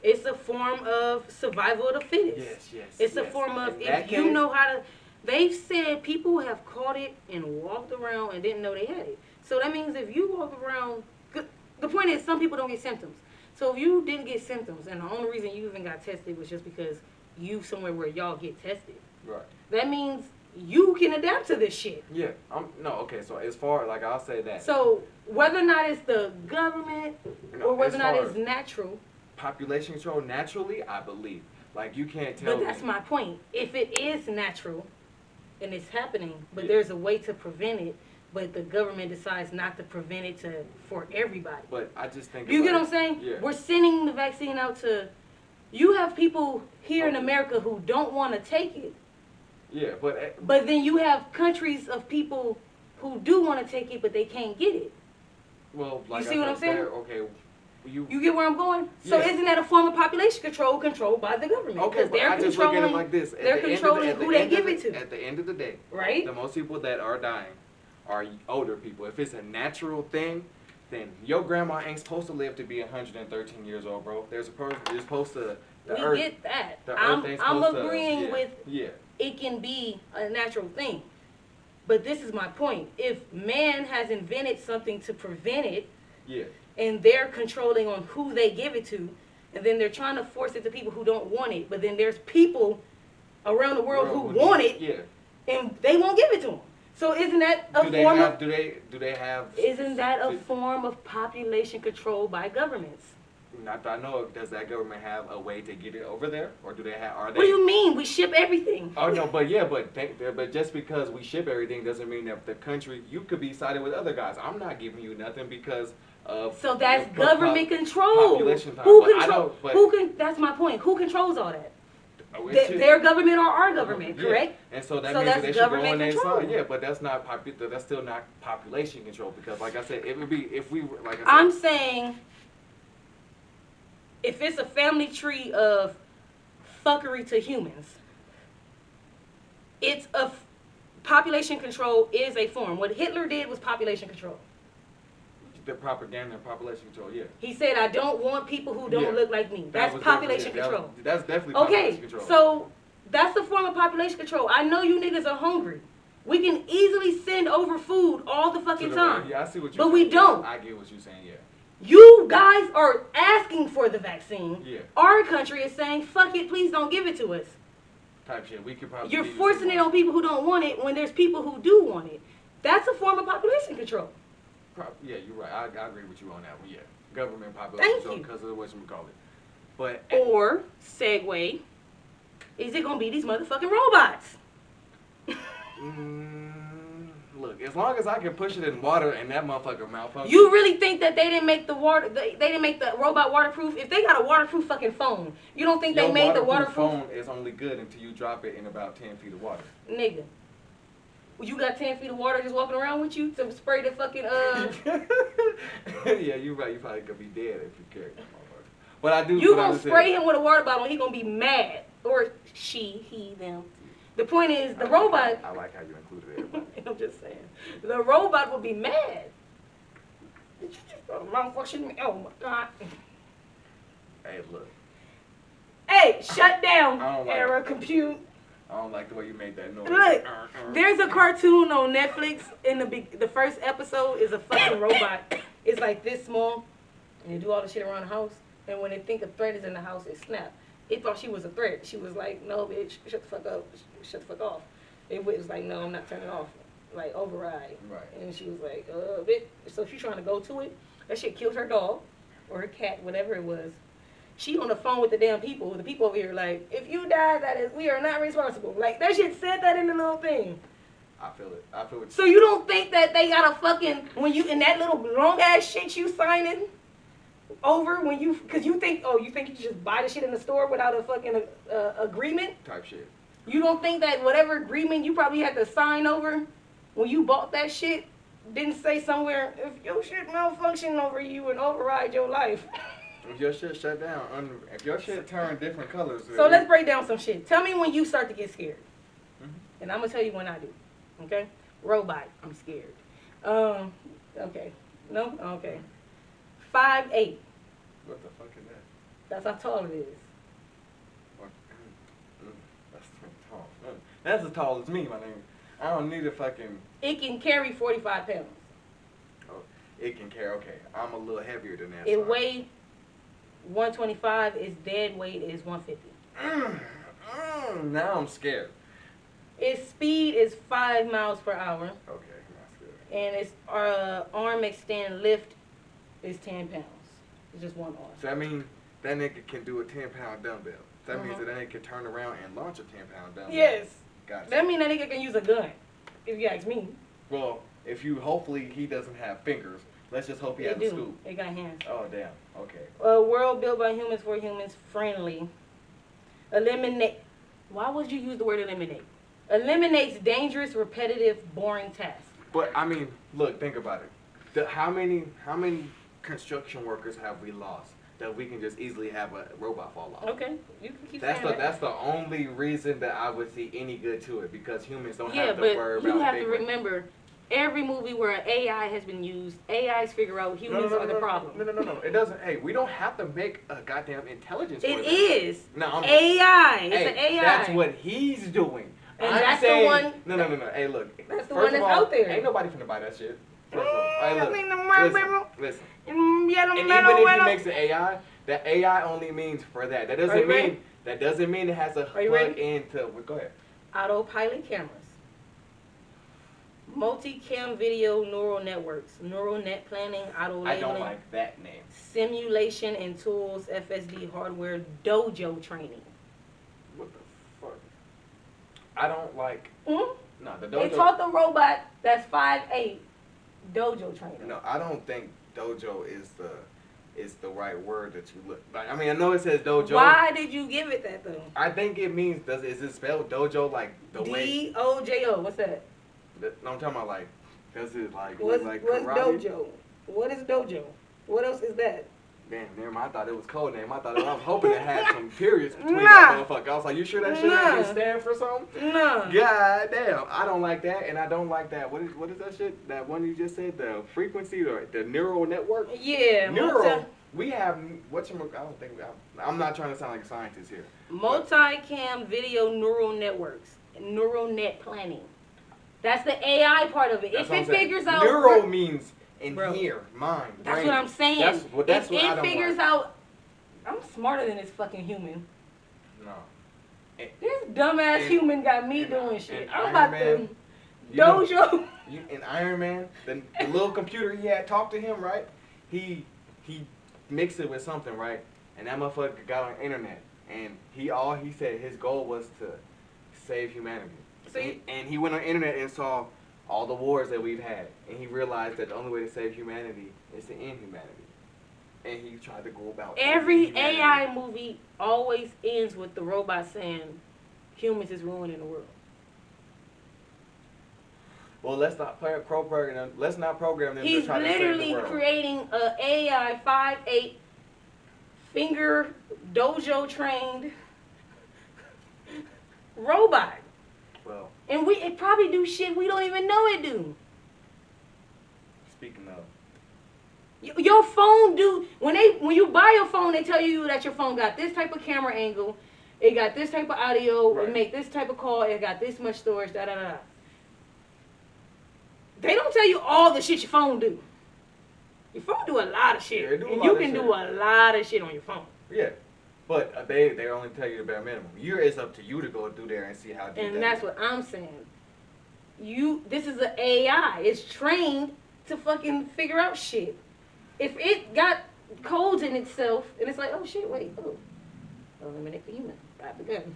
it's a form of survival of the fittest. Yes. It's a form of you know how to. They've said people have caught it and walked around and didn't know they had it. So that means if you walk around, the point is some people don't get symptoms. So if you didn't get symptoms, and the only reason you even got tested was just because you somewhere where y'all get tested. Right. That means you can adapt to this shit. Yeah. So as far, like, I'll say that. So whether or not it's the government or whether or not it's natural. Population control, naturally, I believe. Like, you can't tell me. But that's my point. If it is natural and it's happening, but there's a way to prevent it, but the government decides not to prevent it for everybody. But I just think... You get what I'm saying? Yeah. We're sending the vaccine out to... You have people here in America who don't want to take it. Yeah, but... But then you have countries of people who do want to take it, but they can't get it. Well, like, you see what I'm saying? Okay. You get where I'm going? So isn't that a form of population control controlled by the government? Okay, but I just look at it like this. They're controlling who they give it to. At the end of the day, right? The most people that are dying are older people. If it's a natural thing, then your grandma ain't supposed to live to be 113 years old, bro. There's a person you're supposed to... We get that. I'm agreeing with it can be a natural thing. But this is my point. If man has invented something to prevent it, and they're controlling on who they give it to, and then they're trying to force it to people who don't want it, but then there's people around the world who want it, and they won't give it to them. So isn't that a form of... Do they have... Isn't that a form of population control by governments? Not that I know of. Does that government have a way to get it over there, or do they have? Are they? What do you mean? We ship everything. Oh no, but just because we ship everything doesn't mean that the country, you could be sided with other guys. I'm not giving you nothing because of. So that's government control. Population time. That's my point. Who controls all that? Their government or our government, correct? And so that means they should go on their side. Yeah, but that's not that's still not population control because, like I said, it would be if we like. I said, I'm saying. If it's a family tree of fuckery to humans, it's a population control is a form. What Hitler did was population control. The propaganda and population control, yeah. He said, I don't want people who don't look like me. That's population control. That's definitely population control. So that's a form of population control. I know you niggas are hungry. We can easily send over food all the fucking time. Yeah, I see what you're saying. But we don't. I get what you're saying, yeah. You guys are asking for the vaccine. Yeah. Our country is saying, fuck it, please don't give it to us. Type shit. We could probably... You're forcing it on people who don't want it when there's people who do want it. That's a form of population control. Yeah, you're right. I agree with you on that one, yeah. Government population control because of what you call it. But... Or, segue, is it going to be these motherfucking robots? Look, as long as I can push it in water and that motherfucker malfunctions. You really think that they didn't make the water? They didn't make the robot waterproof? If they got a waterproof fucking phone, you don't think they made the waterproof? Phone is only good until you drop it in about 10 feet of water. Nigga, you got 10 feet of water just walking around with you to spray the fucking Yeah, you're right. You probably could be dead if you carry that motherfucker. But I do. You gonna spray him with a water bottle and he gonna be mad, or she, he, them. The point is, the robot... I like how you included everybody. I'm just saying. The robot will be mad. Did you just malfunction me? Oh my God. Hey, look. Hey, shut down, Era Compute. I don't like the way you made that noise. Look, there's a cartoon on Netflix. In the first episode is a fucking robot. It's like this small, and you do all the shit around the house. And when they think a threat is in the house, it snaps. It thought she was a threat. She was like, "No, bitch, shut the fuck up, shut the fuck off." It was like, "No, I'm not turning off." Like override. Right. And she was like, bitch. So she's trying to go to it. That shit killed her dog or her cat, whatever it was. She on the phone with the damn people. The people over here like, if you die, we are not responsible. Like, that shit said that in the little thing. I feel it. So you don't think that they got a fucking, when you, in that little long ass shit you signing over, when you, cause you think you can just buy the shit in the store without a fucking agreement? Type shit. You don't think that whatever agreement you probably had to sign over when you bought that shit didn't say somewhere, if your shit malfunction over you and override your life. If your shit shut down, if your shit turned different colors. So let's break down some shit. Tell me when you start to get scared. Mm-hmm. And I'm going to tell you when I do. Okay? Robot, I'm scared. Okay. No? Okay. 5'8". What the fuck is that? That's how tall it is. That's tall. That's as tall as me, my nigga. I don't need a fucking... It can carry 45 pounds. Oh, it can carry, okay. I'm a little heavier than that. It weighs 125. Its dead weight is 150. Now I'm scared. Its speed is 5 miles per hour. Okay, that's good. And its arm extend lift is 10 pounds. It's just one arm. So that means that nigga can do a 10-pound dumbbell. So that means that nigga can turn around and launch a 10-pound dumbbell. Yes. Gotcha. That means that nigga can use a gun, if you ask me. Well, hopefully he doesn't have fingers. Let's just hope he has a scoop. It got hands. Oh, damn. Okay. A world built by humans for humans, friendly. Eliminate. Why would you use the word eliminate? Eliminates dangerous, repetitive, boring tasks. But, I mean, look, think about it. How many construction workers have we lost that we can just easily have a robot fall off? Okay, you can keep saying that. That's the only reason that I would see any good to it, because humans don't have to worry about it. Yeah, but you have to remember, every movie where an AI has been used, AIs figure out humans are the problem. No. It doesn't. Hey, we don't have to make a goddamn intelligence. It is. No, AI. It's an AI. That's what he's doing. And that's the one. No. Hey, look. That's the one that's out there. Ain't nobody finna buy that shit. Listen. And even if he makes an AI, that AI only means for that. That doesn't mean it has a plug into. Go ahead. Autopilot cameras. Multi-cam video neural networks, neural net planning, auto labeling. I don't like that name. Simulation and tools, FSD hardware, dojo training. What the fuck? I don't like. Mm-hmm. No, the dojo. They taught the robot that's 5'8" dojo training. No, I don't think dojo is the right word that you look. Like, I mean, I know it says dojo. Why did you give it that though? I think it means. Is it spelled dojo like the way? DOJO. What's that? No, I'm talking about like. Does it like what's karate? dojo? What is dojo? What else is that? Damn, never mind. I thought it was code name. I was hoping it had some periods between that motherfucker. I was like, you sure that shit ain't stand for something? No. God damn. I don't like that, and I don't like that. What is that shit? That one you just said, the frequency or the neural network? Yeah. We have, I'm not trying to sound like a scientist here. Multi-cam video neural networks. Neural net planning. That's the AI part of it. If it figures out... Neural means... here, mind, that's brain. What I'm saying. That's what I don't it figures like. out, I'm smarter than this fucking human. No. This dumbass human got me doing shit. I'm about to dojo. In Iron Man, the little computer he had talked to him, right? He mixed it with something, right? And that motherfucker got on the internet, and he said his goal was to save humanity. And he went on the internet and saw all the wars that we've had, and he realized that the only way to save humanity is to end humanity. And he tried to go about every AI movie always ends with the robot saying humans is ruining the world. Well, let's not program them. Let's not program them to try to save the world. He's literally creating an AI 5'8" finger dojo trained robot. Well, and it probably do shit we don't even know it do. Speaking of, Your phone when you buy your phone, they tell you that your phone got this type of camera angle, it got this type of audio, it make this type of call, it got this much storage, da da da. They don't tell you all the shit your phone do. Your phone do a lot of shit, and you can do a lot of shit on your phone. Yeah, but they only tell you the bare minimum. It's up to you to go through there and see how deep. And that's what I'm saying. This is an AI. It's trained to fucking figure out shit. If it got codes in itself, and it's like, oh shit, wait, eliminate the human, grab the gun.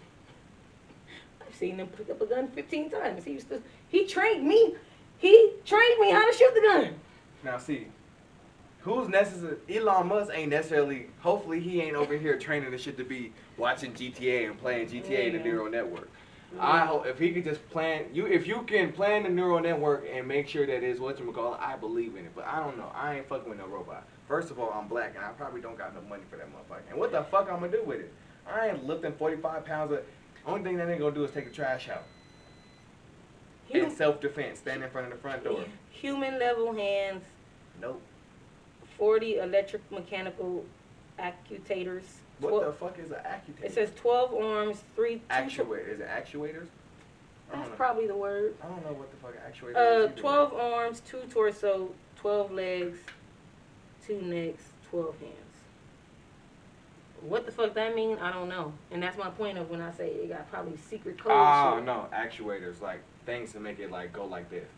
I've seen him pick up a gun 15 times. He trained me. He trained me how to shoot the gun. Now see, who's necessary? Elon Musk ain't necessarily. Hopefully, he ain't over here training the shit to be watching GTA and playing GTA the neural network. I hope if he could just if you can plan the neural network and make sure that it's whatchamacallit, I believe in it. But I don't know. I ain't fucking with no robot. First of all, I'm black and I probably don't got no money for that motherfucker. And what the fuck I'm gonna do with it? I ain't lifting 45 pounds of. Only thing that ain't gonna do is take the trash out. In self-defense, stand in front of the front door. Human level hands. Nope. 40 electric mechanical actuators. What the fuck is an actuator? It says 12 arms, 3... Actuator. Is it actuators? That's probably the word. I don't know what the fuck actuator is. 12 arms, 2 torso, 12 legs, 2 necks, 12 hands. What the fuck that mean? I don't know. And that's my point of when I say it got probably secret code. Oh, no. Actuators. Like, things to make it, like, go like this.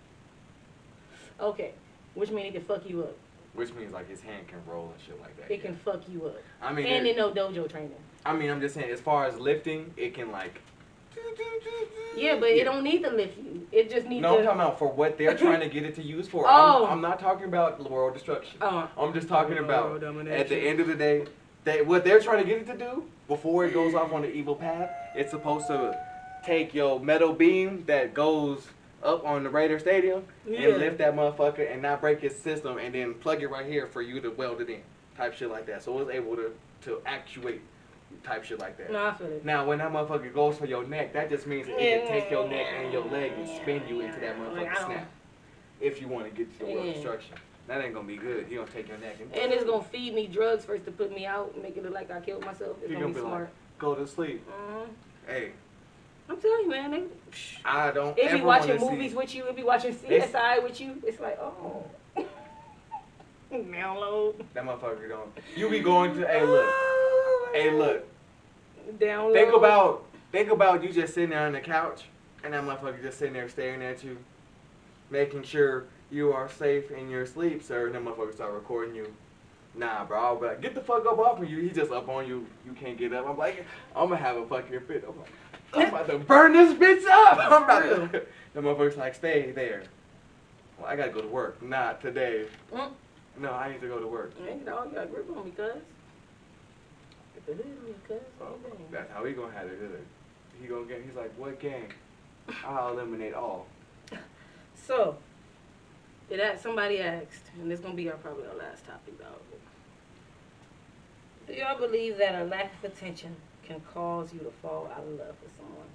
Okay. Which means it can fuck you up. Which means, like, his hand can roll and shit like that. It can fuck you up. I mean... And in no dojo training. I mean, I'm just saying, as far as lifting, it can, like... Yeah, but it don't need to lift you. It just needs to... No, I'm talking about for what they're trying to get it to use for. I'm not talking about world destruction. I'm just talking about, at the end of the day, what they're trying to get it to do, before it goes off on the evil path, it's supposed to take your metal beam that goes up on the Raider Stadium and lift that motherfucker and not break his system and then plug it right here for you to weld it in. Type shit like that. So it's able to actuate type shit like that. No, I feel it. Now, when that motherfucker goes for your neck, that just means that it can take your neck and your leg and spin you into that motherfucker snap. If you want to get to the world destruction. That ain't gonna be good. He gonna take your neck and it's gonna feed me drugs first to put me out and make it look like I killed myself. It's gonna be smart. Like, go to sleep. Hey. I'm telling you, man. I don't. It be watching movies with you. It be watching CSI with you. It's like, oh. Download. That motherfucker don't. You be going to. Hey, look. Hey, look. Download. Think about you just sitting there on the couch and that motherfucker just sitting there staring at you, making sure you are safe in your sleep, sir. And that motherfucker start recording you. Nah, bro. I'll be like, get the fuck up off of you. He just up on you. You can't get up. I'm like, I'm gonna have a fucking fit. I'm like, I'm about to burn this bitch up. I'm about to. The motherfucker's like, stay there. Well, I gotta go to work. Not today. No, I need to go to work. Hey, dog, you got grip on me, cuz. Get the hood on me, cuz. That's how he gonna have the hood. He's like, what gang? I'll eliminate all. So, somebody asked, and this is gonna be probably our last topic, dog. Do y'all believe that a lack of attention can cause you to fall out of love with someone?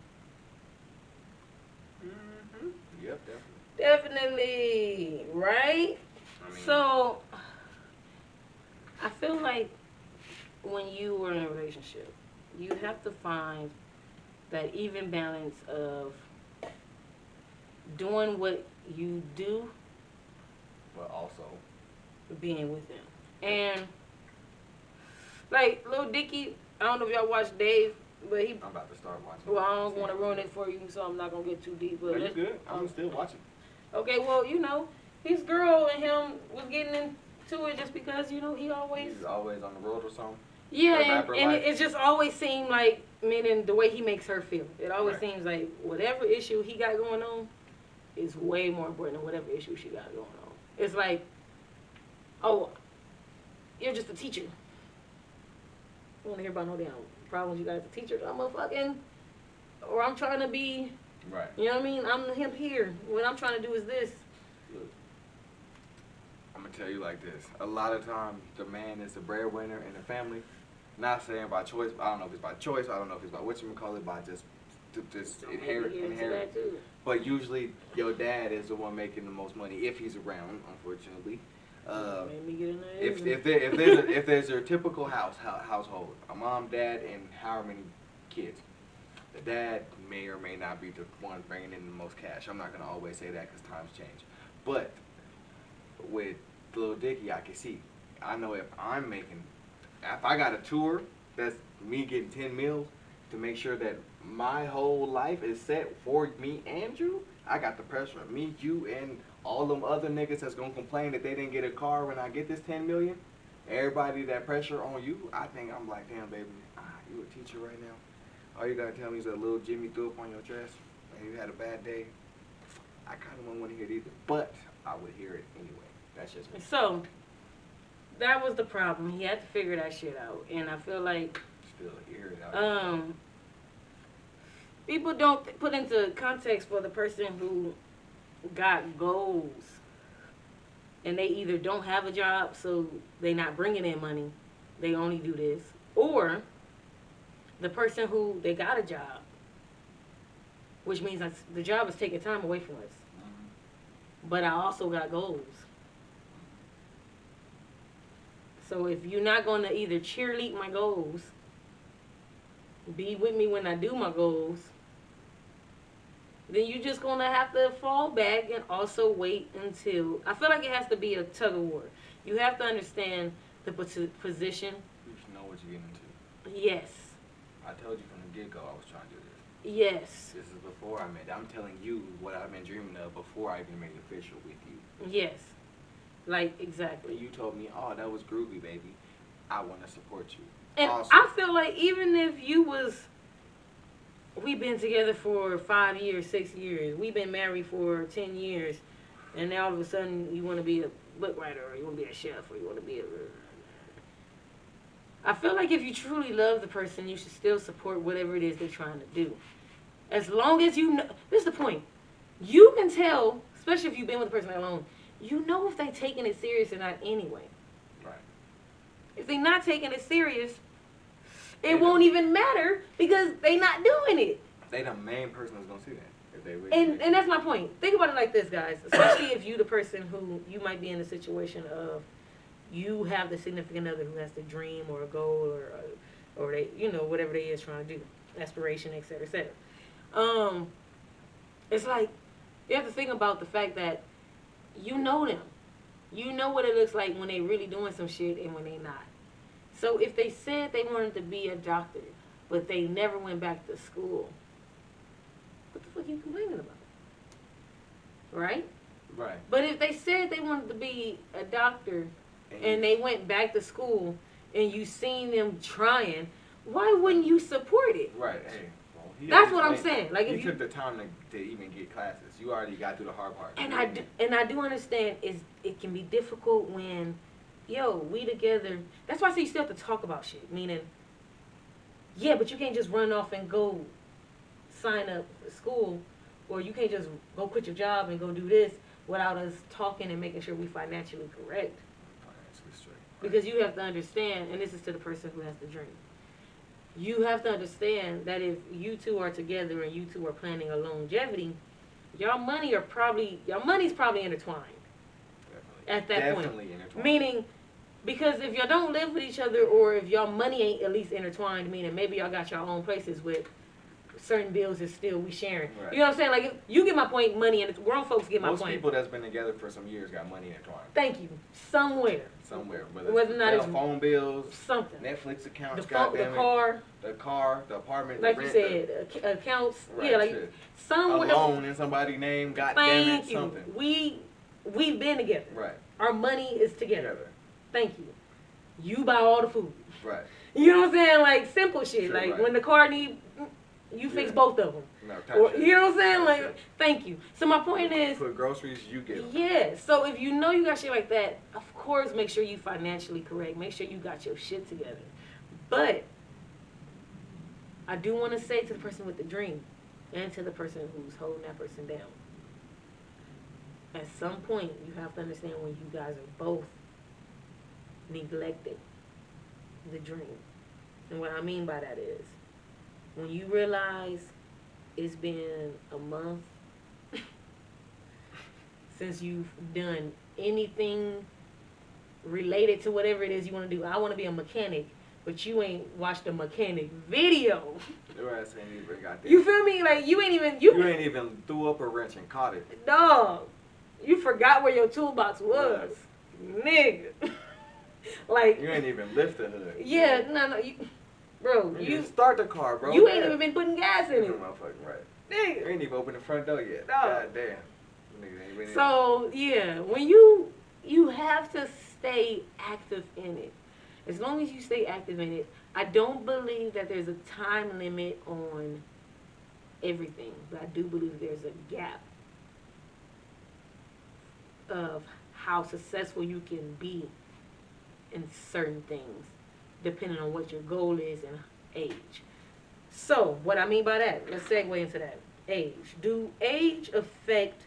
Yep, definitely. Right? So, I feel like when you were in a relationship, you have to find that even balance of doing what you do, but also being with them. And, like, Lil Dicky, I don't know if y'all watch Dave, but I'm about to start watching. Well, I don't want to ruin it for you, so I'm not going to get too deep. But you good. I'm still watching. Okay, well, his girl and him was getting into it just because, he's always on the road or something. Yeah, and it just always seemed like, meaning the way he makes her feel. It always seems like whatever issue he got going on is way more important than whatever issue she got going on. It's like, oh, you're just a teacher. I want to hear about no damn problems you got as a teacher. Or I'm trying to be, right. You know what I mean? I'm him here. What I'm trying to do is this. Look, I'm going to tell you like this. A lot of times, the man is the breadwinner in the family. Not saying by choice. I don't know if it's by choice. I don't know if it's by whatchamacallit, by just inherit. But usually, your dad is the one making the most money if he's around, unfortunately. If there's a typical household, a mom, dad, and however many kids, the dad may or may not be the one bringing in the most cash. I'm not gonna always say that because times change, but with Lil Dicky, I can see. I know if I got a tour, that's me getting 10 meals to make sure that my whole life is set for me and you. I got the pressure of me, you, and all them other niggas that's gonna complain that they didn't get a car when I get this 10 million. Everybody that pressure on you, I think I'm like, damn baby, you a teacher right now. All you gotta tell me is that little Jimmy threw up on your dress and you had a bad day. I kinda wouldn't want to hear it either, but I would hear it anyway. That's just me. So, that was the problem. He had to figure that shit out. And I feel like... Still hear it out. People don't put into context for the person who got goals. And they either don't have a job, so they not bringing in money. They only do this. Or the person who, they got a job. Which means that the job is taking time away from us. Mm-hmm. But I also got goals. So if you're not going to either cheerlead my goals, be with me when I do my goals, then you're just going to have to fall back and also wait until... I feel like it has to be a tug of war. You have to understand the position. You should know what you're getting into. Yes. I told you from the get-go I was trying to do this. Yes. This is before I made it. I'm telling you what I've been dreaming of before I even made it official with you. Yes. Like, exactly. You told me, oh, that was groovy, baby. I want to support you. And awesome. I feel like even if you was... We've been together for 5 years, 6 years. We've been married for 10 years. And now all of a sudden you want to be a book writer or you want to be a chef or you want to be a... I feel like if you truly love the person, you should still support whatever it is they're trying to do. As long as you know... This is the point. You can tell, especially if you've been with the person that long, you know if they're taking it serious or not anyway. Right. If they're not taking it serious, it won't even matter because they're not doing it. They the main person that's going to see that. If they really and that's my point. Think about it like this, guys. Especially if you the person who you might be in a situation of you have the significant other who has the dream or a goal or they, you know, whatever they is trying to do, aspiration, et cetera, et cetera. It's like you have to think about the fact that you know them. You know what it looks like when they really doing some shit and when they not. So if they said they wanted to be a doctor, but they never went back to school, what the fuck are you complaining about? Right? Right. But if they said they wanted to be a doctor and they went back to school and you seen them trying, why wouldn't you support it? Right. Hey. That's what I'm saying. Like, you if took the time to even get classes. You already got through the hard part. And I do understand it can be difficult when, we together. That's why I say you still have to talk about shit. Meaning, yeah, but you can't just run off and go sign up for school, or you can't just go quit your job and go do this without us talking and making sure we financially correct. Financially straight. Right. Because you have to understand, and this is to the person who has the dream. You have to understand that if you two are together and you two are planning a longevity, your money's probably intertwined. Definitely. At that point. Intertwined. Meaning, because if y'all don't live with each other or if y'all money ain't at least intertwined, meaning maybe y'all got your own places with certain bills is still we sharing. Right. You know what I'm saying? Like, if you get my point, money, and grown folks get my point. Most people that's been together for some years got money intertwined. Thank you. Somewhere. Whether or not it's phone bills, something, Netflix accounts, the car, the apartment, like the rent, you said, accounts, right, yeah, like a loan in somebody's name. God damn it, something. We've been together. Right. Our money is together. Thank you. You buy all the food. Right. You know what I'm saying? Like simple shit. Sure, like right. when the car need, you fix both of them. No, or, you know what I'm saying? Like, thank you. So my point is, put groceries, you get them. Yeah. So if you know you got shit like that, of course, make sure you financially correct. Make sure you got your shit together. But I do want to say to the person with the dream, and to the person who's holding that person down, at some point you have to understand when you guys are both neglecting the dream. And what I mean by that is, when you realize it's been a month since you've done anything related to whatever it is you want to do. I want to be a mechanic, but you ain't watched a mechanic video. You feel me? Like you ain't even threw up a wrench and caught it. Dog, you forgot where your toolbox was, nigga. Like you ain't even lift the hood. Yeah, no, bro. You start the car, bro. You ain't even been putting gas in it. Motherfucking right. Nigga. You ain't even opened the front door yet. No. God damn. Nigga ain't so yeah, when you have to stay active in it. As long as you stay active in it, I don't believe that there's a time limit on everything, but I do believe there's a gap of how successful you can be in certain things, depending on what your goal is and age. So, what I mean by that, let's segue into that. Age. Do age affect,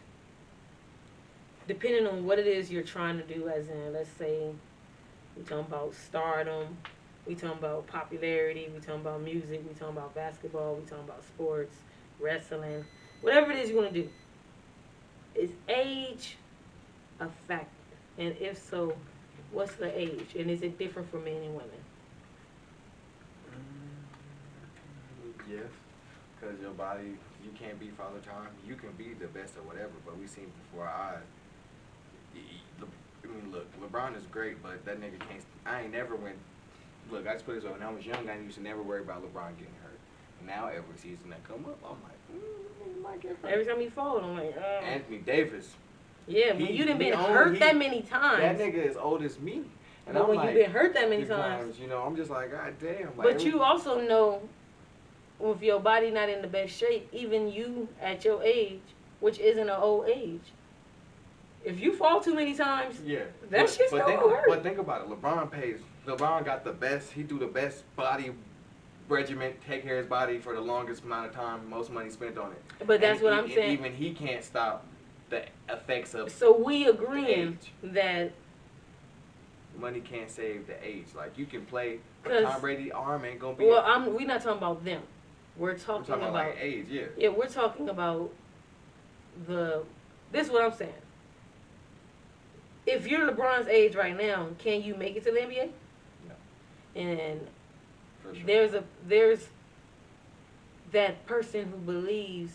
depending on what it is you're trying to do, as in, let's say, we talking about stardom, we talking about popularity, we talking about music, we talking about basketball, we talking about sports, wrestling, whatever it is you want to do. Is age a factor? And if so, what's the age? And is it different for men and women? Yes, because your body, you can't be Father Time. You can be the best or whatever, but we seen before our eyes. I mean, look, LeBron is great, but that nigga can't. I ain't never went. Look, I just put it so when I was young, I used to never worry about LeBron getting hurt. And now every season that come up, I'm like, he might get hurt. Every time he falls, I'm like, Anthony Davis. Yeah, when you done been hurt that many times. That nigga is old as me. And when like, you been hurt that many times, you know, I'm just like, God damn. Like, but you also know, with your body not in the best shape, even you at your age, which isn't an old age, if you fall too many times, that shit's gonna hurt. But think about it. LeBron got the best. He do the best body regimen, take care of his body for the longest amount of time, most money spent on it. But that's what I'm saying. Even he can't stop the effects of. So we agreeing that money can't save the age. Like you can play, but Tom Brady's arm ain't gonna be. Well, we're not talking about them. We're talking about like age. Yeah. Yeah, we're talking about this is what I'm saying. If you're LeBron's age right now, can you make it to the NBA? No. And sure. there's that person who believes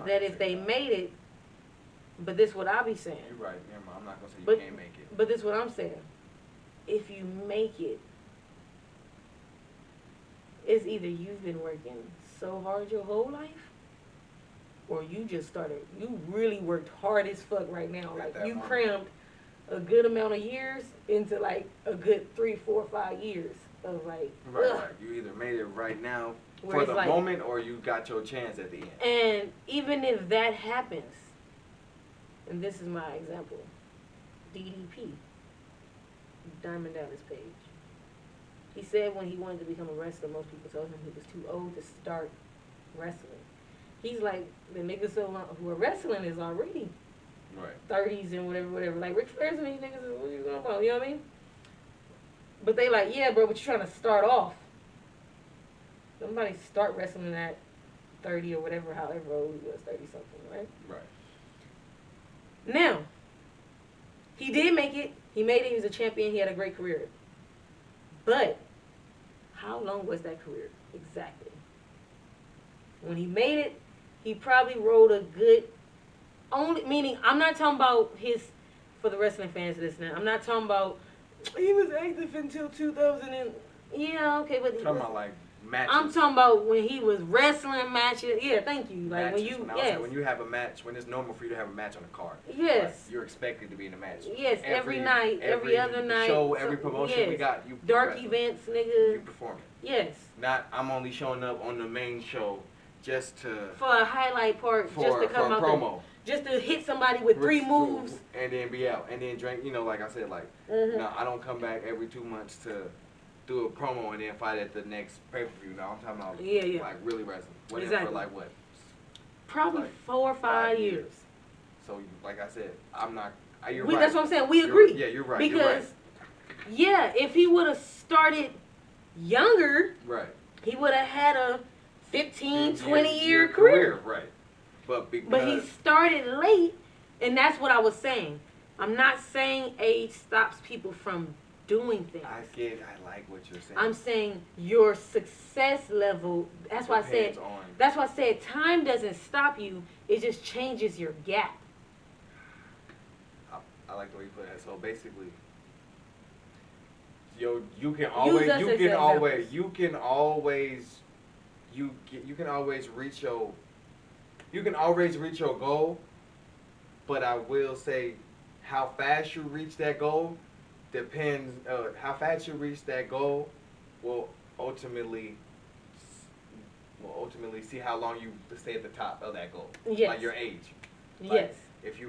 that if they made it, but this is what I be saying. You're right. I'm not gonna say you can't make it. But this is what I'm saying. If you make it, it's either you've been working so hard your whole life, or you really worked hard as fuck right now. Like you crammed a good amount of years into like a good 3, 4, 5 years of like. Right. You either made it right now for the moment, or you got your chance at the end. And even if that happens, and this is my example, DDP, Diamond Dallas Page. He said when he wanted to become a wrestler, most people told him he was too old to start wrestling. He's like, the niggas who are wrestling is already 30s and whatever. Like, Ric Flair's and these niggas, what you going about? You know what I mean? But they like, yeah, bro, but you're trying to start off. Somebody start wrestling at 30 or whatever, however old he was, 30-something, right? Right. Now, he did make it. He made it. He was a champion. He had a great career. But how long was that career exactly? When he made it, he probably rode a good, meaning I'm not talking about for the wrestling fans listening, I'm not talking about he was active until 2000 and, yeah, okay, but talking about like matches. I'm talking about when he was wrestling matches. Yeah, thank you. Like matches. When you have a match, when it's normal for you to have a match on the card. Yes. Like you're expected to be in a match. Yes, every night, every other night. Show, every promotion we got. You dark events, nigga. You perform it. Yes. Not, I'm only showing up on the main show just to. For a highlight part, just to come out promo. Just to hit somebody with 3 moves. And then be out. And then drink, like I said, like, no, I don't come back every 2 months to do a promo and then fight at the next pay-per-view. No, I'm talking about like really wrestling. Exactly. For like what? Probably like 4 or 5 years. So like I said, I'm not. You're right. That's what I'm saying. We agree. You're right. Because if he would have started younger, right, he would have had a 15, 20 year career. Right. But he started late, and that's what I was saying. I'm not saying age stops people from doing things. I like what you're saying. I'm saying your success level. That's why I said. That's why I said time doesn't stop you. It just changes your gap. I like the way you put that. So basically, you can always reach your goal. But I will say, how fast you reach that goal depends. How fast you reach that goal will ultimately see how long you stay at the top of that goal. Yes. Like your age. Yes. If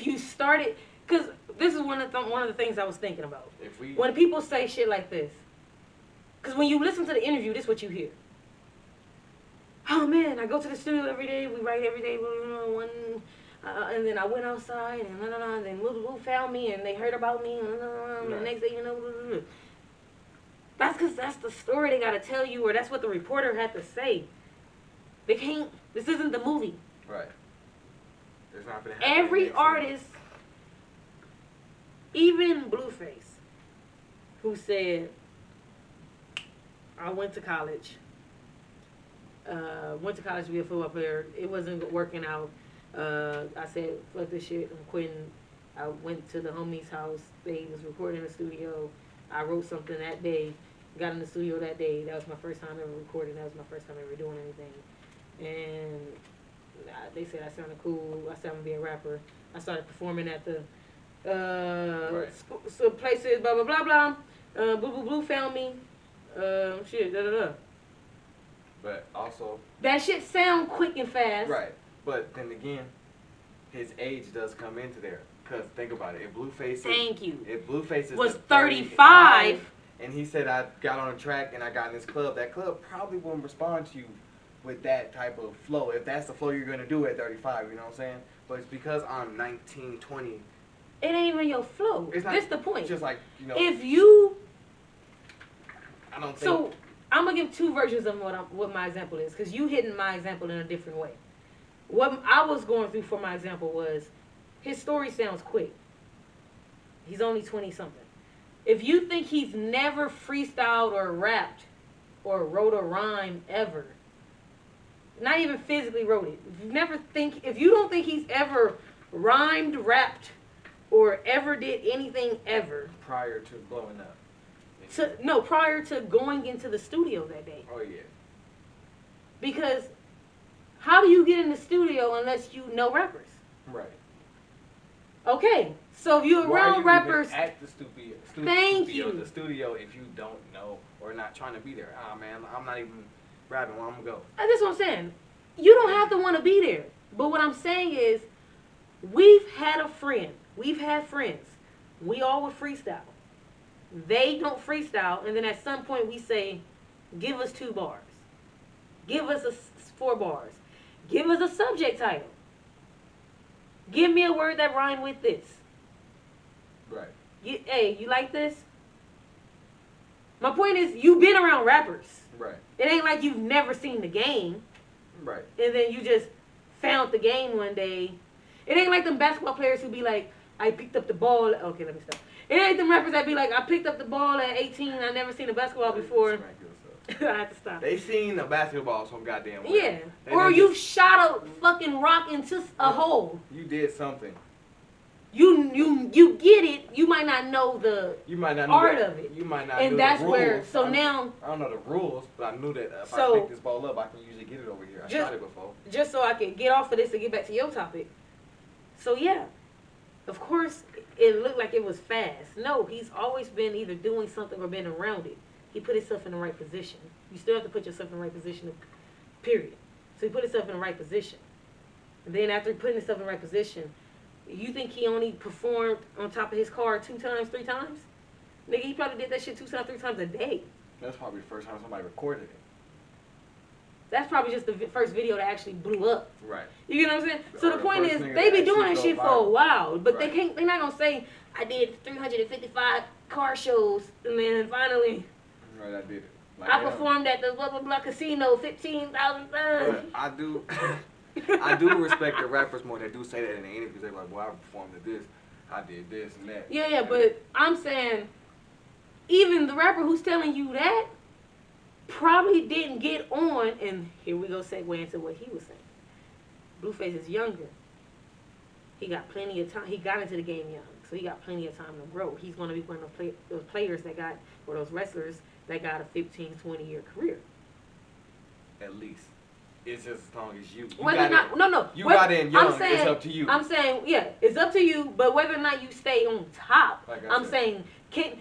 you started, because this is one of the things I was thinking about. When people say shit like this, because when you listen to the interview, this is what you hear. Oh man, I go to the studio every day. We write every day. And then I went outside and then Lou found me and they heard about me. And the next day, that's because that's the story they gotta tell you, or that's what the reporter had to say. They can't. This isn't the movie. Right. There's not gonna happen. Every artist, even Blueface, who said, "I went to college. Went to college to be a football player. It wasn't working out. I said, fuck this shit, I'm quitting. I went to the homie's house. They was recording in the studio. I wrote something that day. Got in the studio that day. That was my first time ever recording. That was my first time ever doing anything. And they said I sounded cool. I said I'm going to be a rapper. I started performing at the some places, blah, blah, blah, blah. Blue found me. Shit, da-da-da. But also... That shit sound quick and fast. Right. But then again, his age does come into there. Because think about it. If Blueface was 35... And he said, I got on a track and I got in this club. That club probably wouldn't respond to you with that type of flow. If that's the flow you're going to do at 35, you know what I'm saying? But it's because I'm 19, 20. It ain't even your flow. That's the point. It's just like, If you... I don't think... So, I'm going to give two versions of what my example is. Because you hitting my example in a different way. What I was going through for my example was, his story sounds quick. He's only 20-something. If you think he's never freestyled or rapped or wrote a rhyme ever, not even physically wrote it, if you don't think he's ever rhymed, rapped, or ever did anything ever prior to blowing up, prior to going into the studio that day. Oh yeah. Because how do you get in the studio unless you know rappers? Right. Okay, so if you're around rappers at the studio, the studio, if you don't know or not trying to be there, man, I'm not even rapping. Where I'm gonna go? That's what I'm saying. You don't have to want to be there. But what I'm saying is, we've had friends. We all would freestyle. They don't freestyle, and then at some point we say, "Give us 2 bars. Give us 4 bars. Give us a subject title. Give me a word that rhyme with this." Right. You like this? My point is, you've been around rappers. Right. It ain't like you've never seen the game. Right. And then you just found the game one day. It ain't like them basketball players who be like, I picked up the ball. Okay, let me stop. It ain't them rappers that be like, I picked up the ball at 18. I never seen a basketball before. I have to stop. They seen a basketball some goddamn way. Yeah. Or you shot a fucking rock into a hole. You did something. You get it. You might not know the art of it. You might not know the rules. And that's where, now... I don't know the rules, but I knew that if I pick this ball up, I can usually get it over here. I shot it before. Just so I can get off of this and get back to your topic. So, yeah. Of course, it looked like it was fast. No, he's always been either doing something or been around it. He put himself in the right position. You still have to put yourself in the right position, period. So he put himself in the right position. And then after putting himself in the right position, you think he only performed on top of his car 2 times, 3 times? Nigga, he probably did that shit 2 times, 3 times a day. That's probably the first time somebody recorded it. That's probably just the first video that actually blew up. Right. You get what I'm saying? So the point is, they be doing that shit for a while, but they're not gonna say, I did 355 car shows, and then finally... Right, I did it. I performed at the blah blah blah casino 15,000 times. I do. I do respect the rappers more that do say that in the interviews. They're like, well, I performed at this, I did this and that. Yeah, but I'm saying, even the rapper who's telling you that probably didn't get on, and here we go segue into what he was saying. Blueface is younger. He got plenty of time. He got into the game young, so he got plenty of time to grow. He's going to be one of those players that got, or those wrestlers that got a 15, 20-year career. At least. It's just as long as you. No. You got in young. It's up to you. I'm saying, yeah, it's up to you. But whether or not you stay on top, I'm saying, can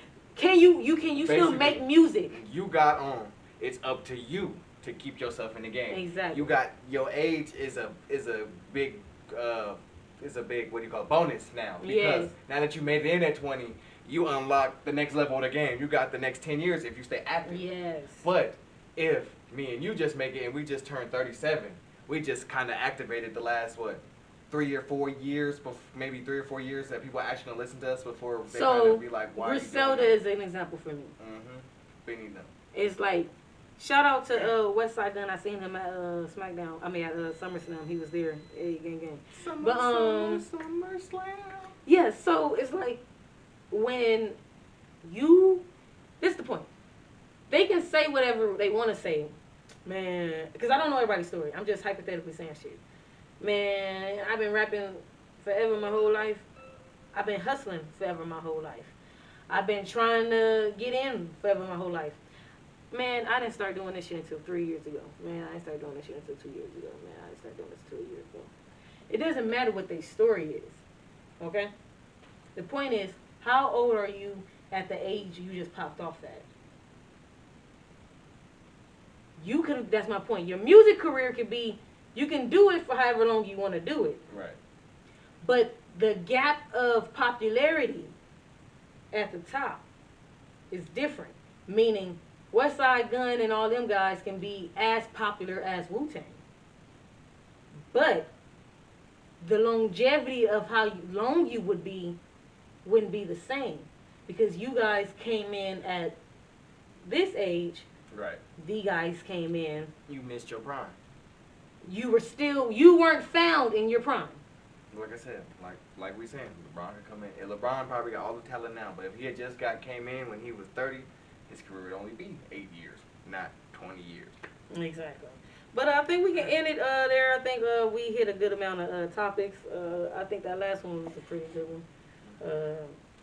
you still make music? You got on. It's up to you to keep yourself in the game. Exactly. You got your age is a big what do you call it, bonus now, because now that you made it in at 20, you unlock the next level of the game. You got the next 10 years if you stay active. Yes. But if me and you just make it and we just turned 37, we just kind of activated the last 3 or 4 years, maybe 3 or 4 years that people actually gonna listen to us before they kind of be like, why? Griselda is an example for me. Benny, no. It's like, shout out to Westside Gunn. I seen him at SmackDown. I mean at SummerSlam. He was there. Hey, gang. SummerSlam. Yeah. So it's like when this is the point. They can say whatever they want to say, man. Because I don't know everybody's story. I'm just hypothetically saying shit. Man, I've been rapping forever my whole life. I've been hustling forever my whole life. I've been trying to get in forever my whole life. Man, I didn't start doing this shit until 3 years ago. Man, I didn't start doing this shit until 2 years ago. Man, I didn't start doing this 2 years ago. It doesn't matter what their story is, okay? The point is, how old are you at the age you just popped off at? That's my point. Your music career could be, you can do it for however long you want to do it. Right. But the gap of popularity at the top is different. Meaning, Westside Gunn and all them guys can be as popular as Wu-Tang. But the longevity of how long you would be wouldn't be the same. Because you guys came in at this age. Right. The guys came in. You missed your prime. You weren't found in your prime. Like I said, like we saying, LeBron could come in. And LeBron probably got all the talent now, but if he had just came in when he was 30, his career would only be 8 years, not 20 years. Exactly. But I think we can end it there. I think we hit a good amount of topics. I think that last one was a pretty good one.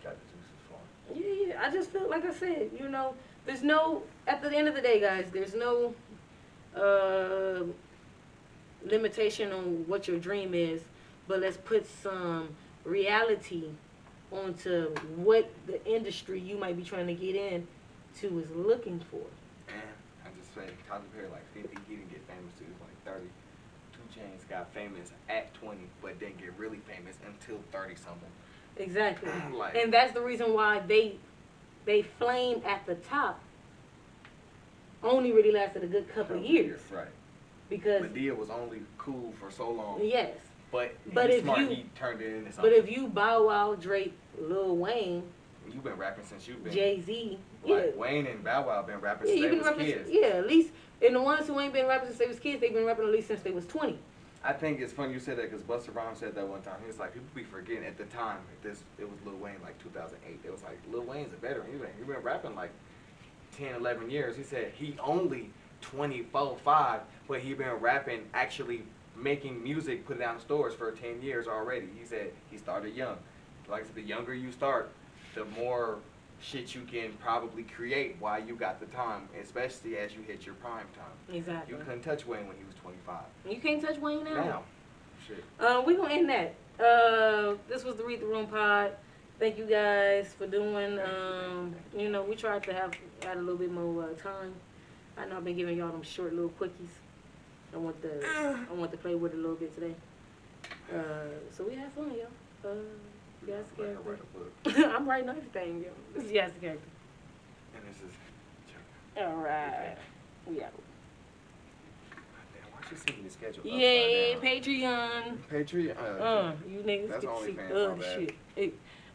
Got the juices flowing. Yeah. I just felt like I said, there's no, at the end of the day, guys, there's no limitation on what your dream is, but let's put some reality onto what the industry you might be trying to get into is looking for. And I just say, Tyler Perry, 50, he didn't get famous till he was 30. 2 Chainz got famous at 20, but didn't get really famous until 30-something. Exactly. And that's the reason why they flame at the top only really lasted a good couple of years. Right. Because Madea was only cool for so long. Yes. But if he turned it into something. But if you Bow Wow, Drake, Lil Wayne, you've been rapping since you've been Jay-Z. Wayne and Bow Wow been rapping since they was kids. Yeah, at least, and the ones who ain't been rapping since they was kids, they've been rapping at least since they was 20. I think it's funny you said that because Busta Rhymes said that one time. He was like, people be forgetting at the time, it was Lil Wayne 2008. It was like, Lil Wayne's a veteran. He been rapping 10, 11 years. He said he only 24, 5, but he been rapping, actually making music, put it out in stores for 10 years already. He said he started young. Like I said, the younger you start, the more shit you can probably create while you got the time, especially as you hit your prime time. Exactly. You couldn't touch Wayne when he was 25. You can't touch Wayne now. Shit. We're going to end that. This was the Read the Room pod. Thank you guys for doing, we tried to add a little bit more time. I know I've been giving y'all them short little quickies. I want to play with it a little bit today. So we had fun, y'all. You guys the character. I'm writing everything, yo. This is Yas the character. And this is Chuck. All right. We out. Why you send me the schedule? Yay, Patreon. Patreon? You niggas that's get to see other shit. They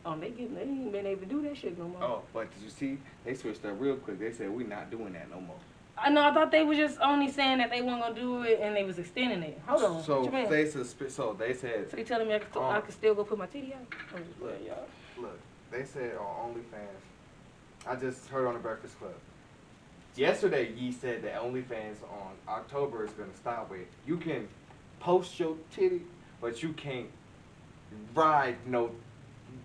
ain't been able to do that shit no more. Oh, but did you see? They switched up real quick. They said, we're not doing that no more. I know. I thought they were just only saying that they weren't gonna do it and they was extending it. Hold on. So what you mean? they said. So they telling me I can still go put my titty out? Look, they said on OnlyFans. I just heard on the Breakfast Club. Yesterday, Yee said that OnlyFans on October is gonna stop with. You can post your titty, but you can't ride no.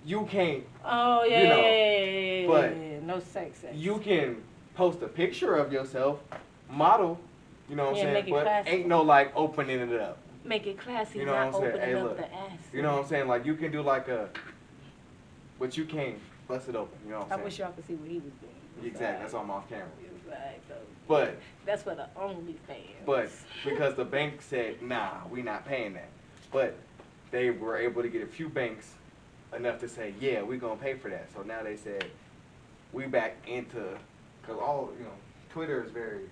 You can't. Oh yeah, you know, yeah. But no sex. You can post a picture of yourself, model. You know what I'm saying? But classy. ain't no like opening it up. Make it classy. You know not what I'm saying? opening Hey, up look. the ass. You know what I'm saying? Like you can do like a, but you can't bust it open. You know what I'm saying? I wish y'all could see what he was doing. Exactly. That's why I'm off camera. Exactly. But that's for the OnlyFans. But because the bank said, nah, we not paying that. But they were able to get a few banks enough to say, yeah, we gonna pay for that. So now they said, we back into, cause all, Twitter is very,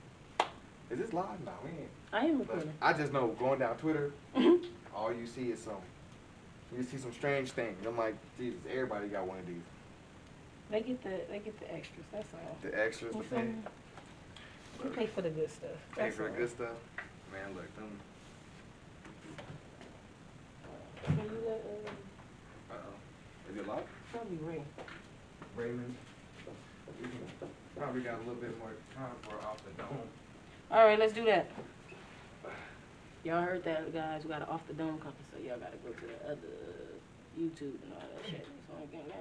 is this live? No, we ain't. I am recording. I just know going down Twitter, all you see is you see some strange things. I'm like, Jesus, everybody got one of these. They get the extras, that's all. The extras, the thing. You pay for the good stuff. Pay for the good stuff? Man, look, them. Uh-oh. Is it locked? Probably Ray. Raymond. Probably got a little bit more time for off the dome. Alright, let's do that. Y'all heard that, guys. We got an off the dome coming, so y'all gotta go to the other YouTube and all that shit. So I'm getting there.